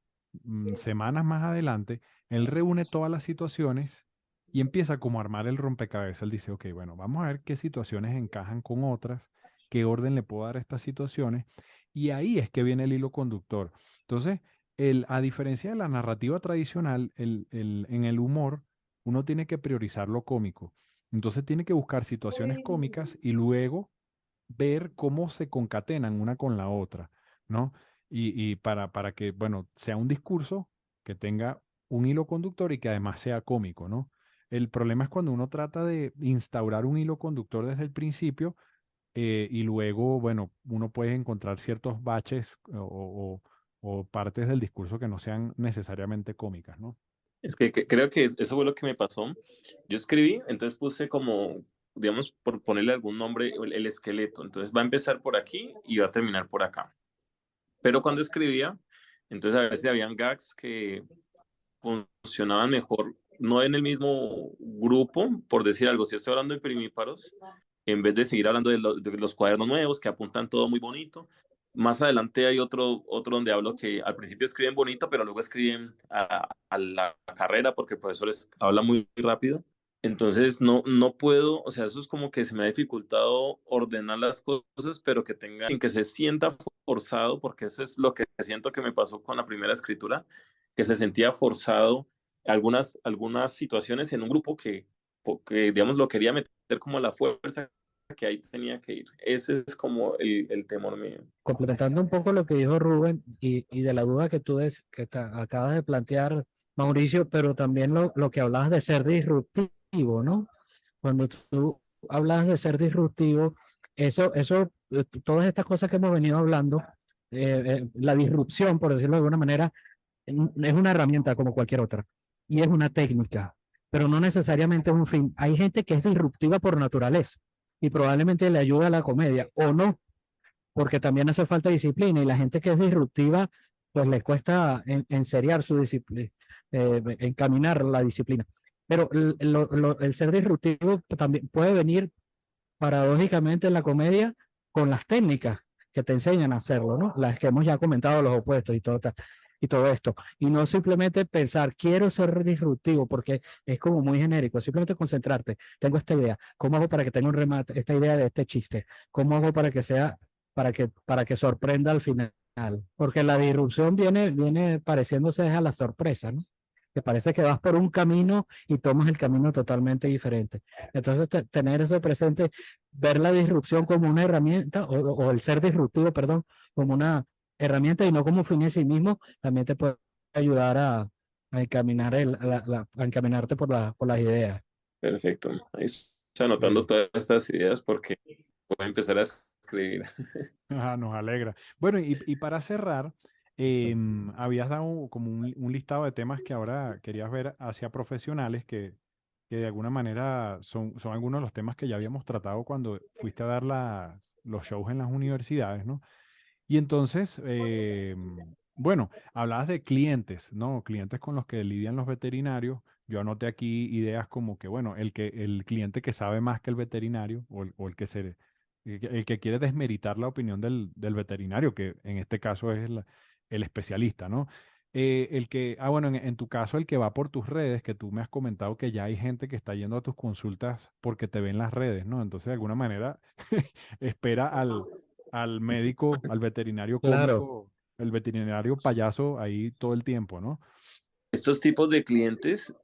semanas más adelante, él reúne todas las situaciones y empieza como a armar el rompecabezas. Él dice, ok, bueno, vamos a ver qué situaciones encajan con otras, qué orden le puedo dar a estas situaciones. Y ahí es que viene el hilo conductor. Entonces, a diferencia de la narrativa tradicional, en el humor, uno tiene que priorizar lo cómico. Entonces tiene que buscar situaciones cómicas y luego ver cómo se concatenan una con la otra, ¿no? Y para que, bueno, sea un discurso que tenga un hilo conductor y que además sea cómico, ¿no? El problema es cuando uno trata de instaurar un hilo conductor desde el principio y luego, bueno, uno puede encontrar ciertos baches o partes del discurso que no sean necesariamente cómicas, ¿no?
Es que creo que eso fue lo que me pasó. Yo escribí, entonces puse como, digamos, por ponerle algún nombre, el esqueleto. Entonces va a empezar por aquí y va a terminar por acá. Pero cuando escribía, entonces a veces habían gags que funcionaban mejor, no en el mismo grupo, por decir algo. Si estoy hablando de primíparos, en vez de seguir hablando de los cuadernos nuevos que apuntan todo muy bonito, más adelante hay otro donde hablo que al principio escriben bonito, pero luego escriben a la carrera porque el profesor habla muy rápido. Entonces no puedo, o sea, eso es como que se me ha dificultado ordenar las cosas, pero que tenga, sin que se sienta forzado, porque eso es lo que siento que me pasó con la primera escritura, que se sentía forzado algunas situaciones en un grupo que, digamos, lo quería meter como a la fuerza, que ahí tenía que ir. Ese es como el temor mío.
Complementando un poco lo que dijo Rubén y de la duda que acabas de plantear, Mauricio, pero también lo que hablabas de ser disruptivo, ¿no? Cuando tú hablas de ser disruptivo, todas estas cosas que hemos venido hablando, la disrupción, por decirlo de alguna manera, es una herramienta como cualquier otra y es una técnica, pero no necesariamente es un fin. Hay gente que es disruptiva por naturaleza y probablemente le ayuda a la comedia o no, porque también hace falta disciplina y la gente que es disruptiva, pues le cuesta enseriar su disciplina, encaminar la disciplina. Pero el ser disruptivo también puede venir paradójicamente en la comedia con las técnicas que te enseñan a hacerlo, ¿no? Las que hemos ya comentado, los opuestos y todo esto. Y no simplemente pensar, quiero ser disruptivo, porque es como muy genérico, simplemente concentrarte, tengo esta idea, ¿cómo hago para que tenga un remate, esta idea de este chiste? ¿Cómo hago para que sea, para que sorprenda al final? Porque la disrupción viene pareciéndose a la sorpresa, ¿no? que parece que vas por un camino y tomas el camino totalmente diferente. Entonces, tener eso presente, ver la disrupción como una herramienta, o el ser disruptivo, perdón, como una herramienta y no como fin en sí mismo, también te puede ayudar a encaminar a encaminarte por las ideas.
Perfecto. Ahí estoy anotando
Sí.
todas estas ideas porque voy a empezar a escribir.
Ajá, nos alegra. Bueno, y para cerrar, habías dado como un listado de temas que ahora querías ver hacia profesionales que de alguna manera son algunos de los temas que ya habíamos tratado cuando fuiste a dar los shows en las universidades, ¿no? Y entonces, bueno, hablabas de clientes, ¿no? Clientes con los que lidian los veterinarios. Yo anoté aquí ideas como que, bueno, el cliente que sabe más que el veterinario o el que quiere desmeritar la opinión del veterinario, que en este caso es el especialista, ¿no? Bueno, en tu caso, el que va por tus redes, que tú me has comentado que ya hay gente que está yendo a tus consultas porque te ven las redes, ¿no? Entonces, de alguna manera, espera al médico, al veterinario
Claro.
cómico, el veterinario payaso ahí todo el tiempo, ¿no?
Estos tipos de clientes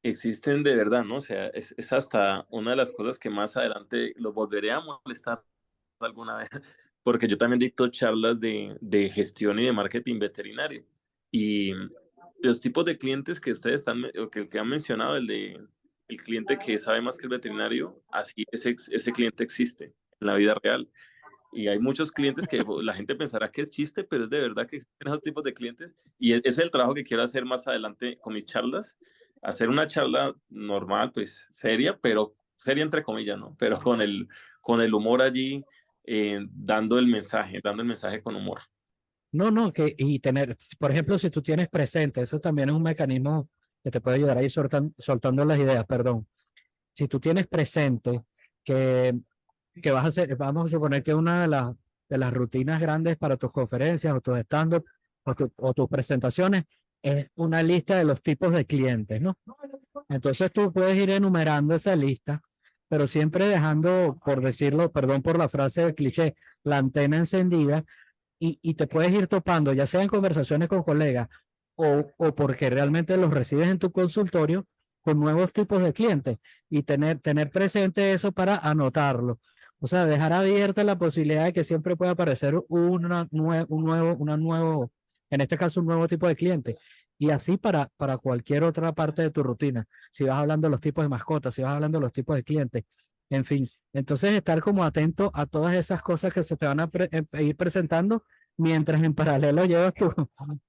existen de verdad, ¿no? O sea, es hasta una de las cosas que más adelante los volveré a molestar alguna vez, porque yo también dicto charlas de gestión y de marketing veterinario. Y los tipos de clientes que ustedes están, o que el que han mencionado, el cliente que sabe más que el veterinario, así ese cliente existe en la vida real. Y hay muchos clientes que la gente pensará que es chiste, pero es de verdad que existen esos tipos de clientes. Y ese es el trabajo que quiero hacer más adelante con mis charlas. Hacer una charla normal, pues seria, pero seria entre comillas, ¿no? Pero con el humor allí, dando el mensaje con humor.
No, no, y tener, por ejemplo, si tú tienes presente, eso también es un mecanismo que te puede ayudar a ir soltando las ideas, perdón. Si tú tienes presente que, que vas a hacer, vamos a suponer que una de las rutinas grandes para tus conferencias o tus stand-up o tus presentaciones es una lista de los tipos de clientes, ¿no? Entonces tú puedes ir enumerando esa lista, pero siempre dejando, por decirlo, perdón por la frase del cliché, la antena encendida y te puedes ir topando, ya sea en conversaciones con colegas o porque realmente los recibes en tu consultorio con nuevos tipos de clientes y tener presente eso para anotarlo. O sea, dejar abierta la posibilidad de que siempre pueda aparecer una nuevo, en este caso, un nuevo tipo de cliente. Y así para cualquier otra parte de tu rutina. Si vas hablando de los tipos de mascotas, si vas hablando de los tipos de clientes, en fin. Entonces, estar como atento a todas esas cosas que se te van a ir presentando mientras en paralelo llevas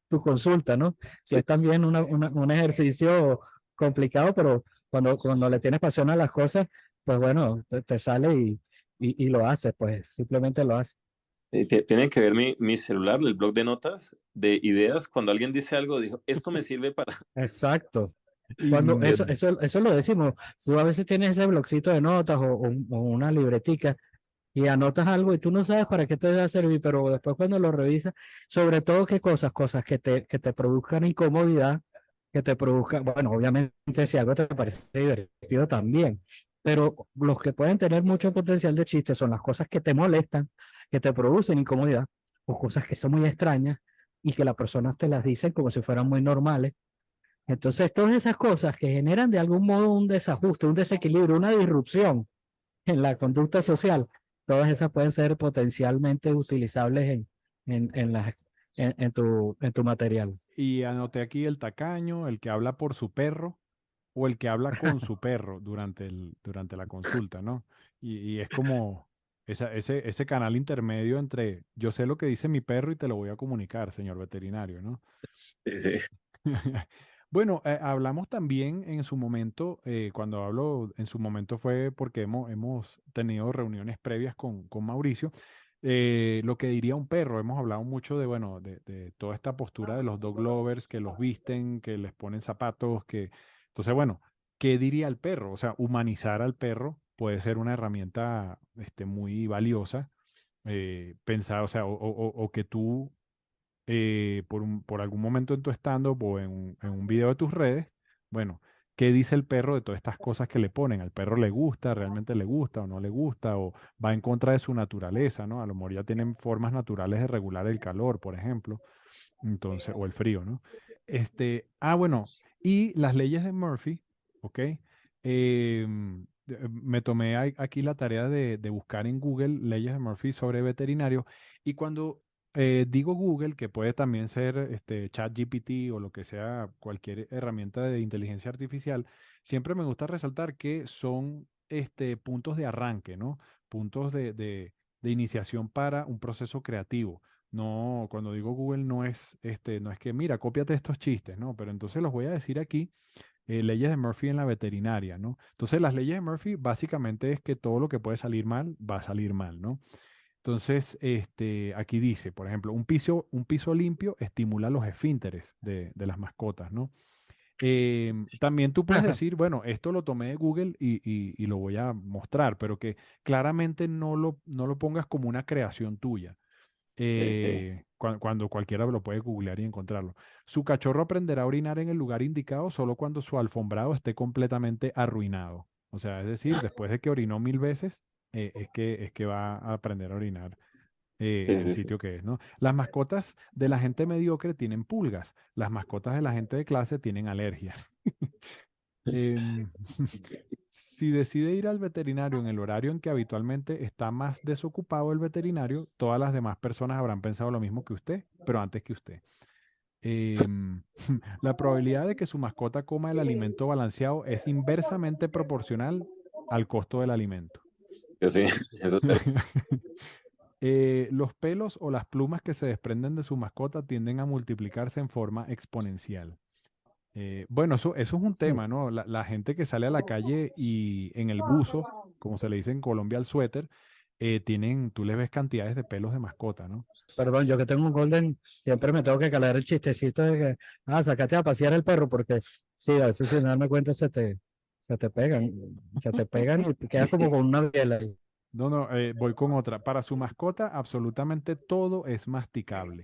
tu consulta, ¿no? Que
Sí,
es también un ejercicio complicado, pero cuando le tienes pasión a las cosas, pues bueno, te sale y lo haces, pues simplemente lo haces.
tienen que ver mi celular, el blog de notas de ideas. Cuando alguien dice algo, dijo, esto me sirve para...
Exacto. Cuando
Mm,
eso lo decimos, tú a veces tienes ese blogcito de notas o una libretica y anotas algo y tú no sabes para qué te va a servir, pero después cuando lo revisas, sobre todo qué cosas, cosas que te produzcan incomodidad, que te produzcan, bueno, obviamente si algo te parece divertido también, pero los que pueden tener mucho potencial de chiste son las cosas que te molestan, que te producen incomodidad, o cosas que son muy extrañas y que las personas te las dicen como si fueran muy normales. Entonces, todas esas cosas que generan de algún modo un desajuste, un desequilibrio, una disrupción en la conducta social, todas esas pueden ser potencialmente utilizables en, las, en tu material.
y anoté aquí el tacaño, el que habla por su perro o el que habla con su perro durante la consulta, ¿no? Y es como ese canal intermedio entre yo sé lo que dice mi perro y te lo voy a comunicar, señor veterinario, ¿no?
Sí, sí.
Bueno, hablamos también en su momento, cuando hablo en su momento fue porque hemos tenido reuniones previas con Mauricio, lo que diría un perro, hemos hablado mucho de, bueno, de toda esta postura de los dog lovers, que los visten, que les ponen zapatos, que, entonces, bueno, ¿qué diría el perro? O sea, humanizar al perro puede ser una herramienta, muy valiosa, pensar, o sea, o que tú por algún momento en tu stand-up o en un video de tus redes, bueno, ¿qué dice el perro de todas estas cosas que le ponen? ¿Al perro le gusta, realmente le gusta o no le gusta? ¿O va en contra de su naturaleza, ¿no? A lo mejor ya tienen formas naturales de regular el calor, por ejemplo, entonces, o el frío, ¿no? Bueno, Y las leyes de Murphy, ¿ok? Me tomé aquí la tarea de buscar en Google leyes de Murphy sobre veterinario. Y cuando digo Google, que puede también ser ChatGPT o lo que sea, cualquier herramienta de inteligencia artificial, siempre me gusta resaltar que son puntos de arranque, ¿no? Puntos de iniciación para un proceso creativo. No, cuando digo Google no es que, mira, cópiate estos chistes, ¿no? Pero entonces los voy a decir aquí, leyes de Murphy en la veterinaria, ¿no? Entonces las leyes de Murphy básicamente es que todo lo que puede salir mal, va a salir mal, ¿no? Entonces, aquí dice, por ejemplo, un piso limpio estimula los esfínteres de las mascotas, ¿no? También tú puedes decir, bueno, esto lo tomé de Google y lo voy a mostrar, pero que claramente no lo pongas como una creación tuya.
Sí, sí.
Cuando cualquiera lo puede googlear y encontrarlo. Su cachorro aprenderá a orinar en el lugar indicado solo cuando su alfombrado esté completamente arruinado. O sea, es decir, después de que orinó 1000 veces, es que va a aprender a orinar en
Sí,
el
sí, sí.
sitio que es, ¿no? Las mascotas de la gente mediocre tienen pulgas. Las mascotas de la gente de clase tienen alergia. Em, si decide ir al veterinario en el horario en que habitualmente está más desocupado el veterinario, todas las demás personas habrán pensado lo mismo que usted, pero antes que usted. Em, la probabilidad de que su mascota coma el alimento balanceado es inversamente proporcional al costo del alimento.
Yo sí, eso es verdad.
Los pelos o las plumas que se desprenden de su mascota tienden a multiplicarse en forma exponencial. Bueno, eso es un tema, ¿no? La gente que sale a la calle y en el buzo, como se le dice en Colombia al suéter, tú les ves cantidades de pelos de mascota, ¿no?
Perdón, yo que tengo un golden, siempre me tengo que calar el chistecito de que, sácate a pasear el perro, porque sí, a veces sin darme cuenta se te pegan y quedas como con una biela ahí.
No, no, voy con otra. Para su mascota, absolutamente todo es masticable.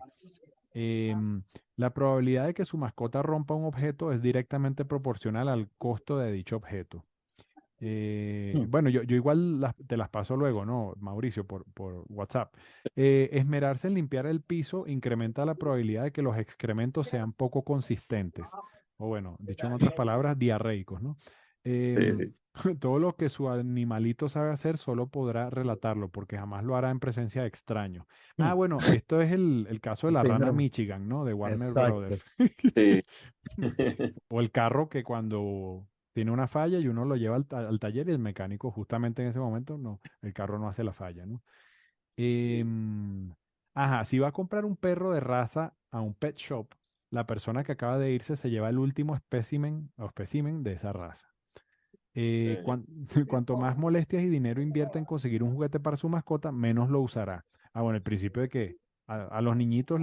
Em, la probabilidad de que su mascota rompa un objeto es directamente proporcional al costo de dicho objeto.
Hmm.
Bueno, yo igual te las paso luego, ¿no, Mauricio? Por WhatsApp. Esmerarse en limpiar el piso incrementa la probabilidad de que los excrementos sean poco consistentes. O bueno, dicho en otras palabras, diarreicos, ¿no?
Sí,
Em,
sí.
todo lo que su animalito sabe hacer solo podrá relatarlo, porque jamás lo hará en presencia de extraños. Ah,
Hmm.
bueno, esto es el caso de
El
la rana
síndrome.
Michigan, ¿no? De Warner
Exacto.
Brothers.
Sí.
O el carro que cuando tiene una falla y uno lo lleva al taller y el mecánico justamente en ese momento, no, el carro no hace la falla, ¿no? Em, ajá, si va a comprar un perro de raza a un pet shop, la persona que acaba de irse se lleva el último espécimen de esa raza. Cuanto más molestias y dinero invierte en conseguir un juguete para su mascota, menos lo usará. Ah, bueno, el principio de que a los niñitos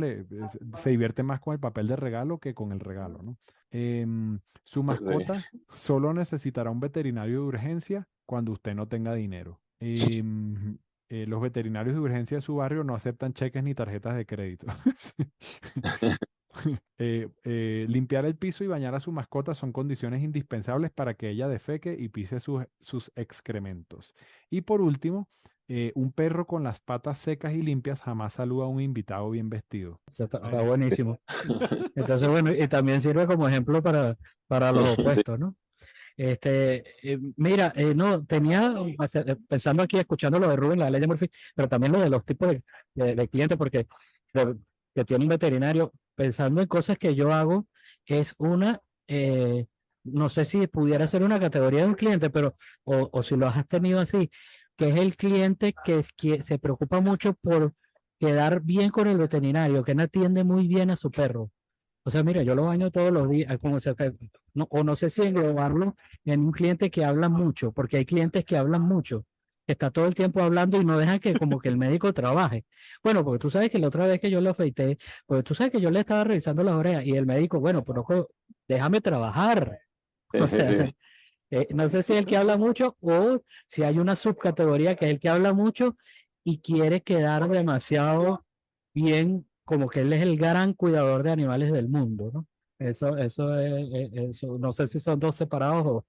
se divierte más con el papel de regalo que con el regalo, ¿no? Su mascota
Sí.
solo necesitará un veterinario de urgencia cuando usted no tenga dinero. Los veterinarios de urgencia de su barrio no aceptan cheques ni tarjetas de crédito. Limpiar el piso y bañar a su mascota son condiciones indispensables para que ella defeque y pise sus excrementos. Y por último, un perro con las patas secas y limpias jamás saluda a un invitado bien vestido.
Está
Ay.
buenísimo. Entonces, bueno, y también sirve como ejemplo para los
Sí.
opuestos, ¿no? Mira, no, tenía, pensando aquí, escuchando lo de Rubén, la ley de Murphy, pero también lo de los tipos de clientes, porque de- que tiene un veterinario, pensando en cosas que yo hago, es no sé si pudiera ser una categoría de un cliente, pero, o si lo has tenido así, que es el cliente que se preocupa mucho por quedar bien con el veterinario, que no atiende muy bien a su perro. O sea, mira, yo lo baño todos los días, o no sé si englobarlo en un cliente que habla mucho, porque hay clientes que hablan mucho, que está todo el tiempo hablando y no dejan que como que el médico trabaje. Bueno, porque tú sabes que la otra vez que yo le afeité, pues tú sabes que yo le estaba revisando las orejas y el médico, bueno, pero déjame trabajar.
Sí, sí, sí.
No sé si es el que habla mucho o si hay una subcategoría que es el que habla mucho y quiere quedar demasiado bien, como que él es el gran cuidador de animales del mundo, ¿no? Eso, no sé si son dos separados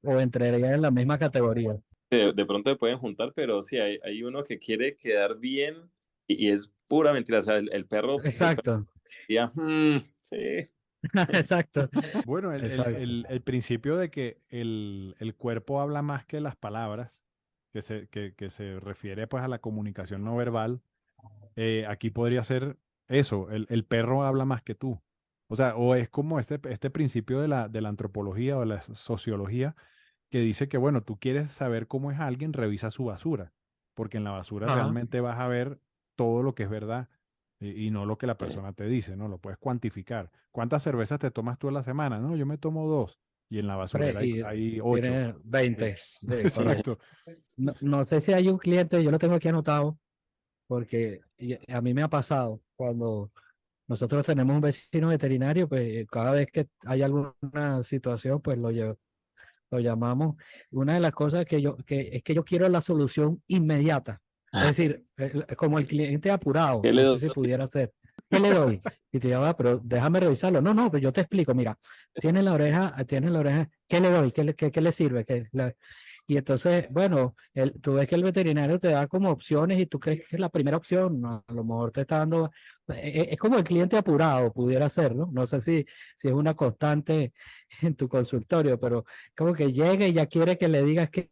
o entrarían en la misma categoría.
De pronto se pueden juntar, pero sí, hay uno que quiere quedar bien y es pura mentira. O sea, el perro
Exacto.
decía, sí.
Exacto,
Bueno,
exacto.
el principio de que el cuerpo habla más que las palabras, que se refiere pues a la comunicación no verbal, aquí podría ser eso, el perro habla más que tú. O sea, o es como este principio de la antropología o de la sociología que dice que, bueno, tú quieres saber cómo es alguien, revisa su basura, porque en la basura
Ajá.
realmente vas a ver todo lo que es verdad y no lo que la persona te dice, ¿no? Lo puedes cuantificar. ¿Cuántas cervezas te tomas tú a la semana? No, yo me tomo 2 y en la basurera
Y
hay 8.
tiene 20. Sí, correcto.
Exacto.
No, no sé si hay un cliente, yo lo tengo aquí anotado, porque a mí me ha pasado cuando nosotros tenemos un vecino veterinario, pues cada vez que hay alguna situación, pues lo llamamos. Una de las cosas es que yo quiero la solución inmediata. Es decir, como el cliente apurado,
¿Qué le
no sé
doy?
si pudiera ser. ¿Qué le doy? Y te llama, pero déjame revisarlo. No, no, pero yo te explico. Mira, tiene la oreja, ¿qué le doy? ¿Qué le sirve? Y entonces, bueno, tú ves que el veterinario te da como opciones y tú crees que es la primera opción. No, a lo mejor te está dando, es como el cliente apurado, pudiera ser, ¿no? No sé si es una constante en tu consultorio, pero como que llega y ya quiere que le digas qué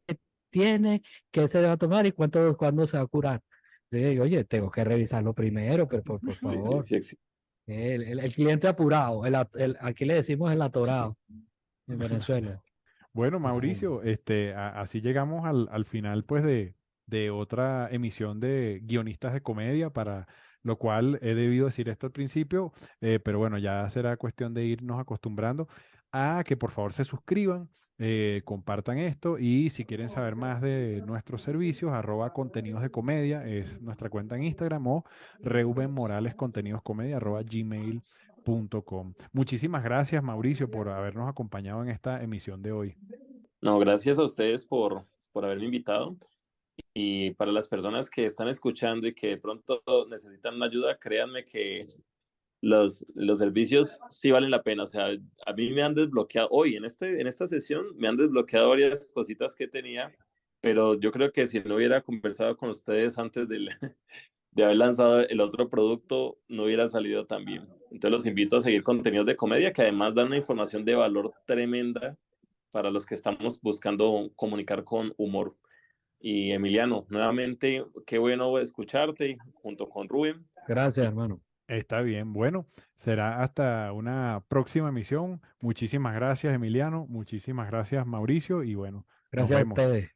tiene, qué se va a tomar y cuándo se va a curar. Yo digo, oye, tengo que revisarlo primero, pero por
Sí, sí,
favor.
sí, existe.
El cliente apurado, aquí le decimos el atorado en Venezuela.
Bueno,
Ujú.
Mauricio, así llegamos al final pues de otra emisión de Guionistas de Comedia, para lo cual he debido decir esto al principio, pero bueno, ya será cuestión de irnos acostumbrando a que por favor se suscriban, compartan esto y si quieren saber más de nuestros servicios, @contenidos de comedia es nuestra cuenta en Instagram o Reuben Morales Contenidos Comedia @gmail.com. Muchísimas gracias, Mauricio, por habernos acompañado en esta emisión de hoy.
No, gracias a ustedes por haberme invitado. Y para las personas que están escuchando y que de pronto necesitan una ayuda, créanme que los servicios sí valen la pena. O sea, a mí me han desbloqueado, hoy en esta sesión, me han desbloqueado varias cositas que tenía, pero yo creo que si no hubiera conversado con ustedes antes de haber lanzado el otro producto, no hubiera salido tan bien. Entonces los invito a seguir contenidos de comedia que además dan una información de valor tremenda para los que estamos buscando comunicar con humor. Y Emiliano, nuevamente, qué bueno escucharte junto con Rubén.
Gracias,
Y
hermano.
Está bien, bueno, será hasta una próxima emisión. Muchísimas gracias, Emiliano. Muchísimas gracias, Mauricio. Y bueno, nos
Gracias a
vemos.
ustedes.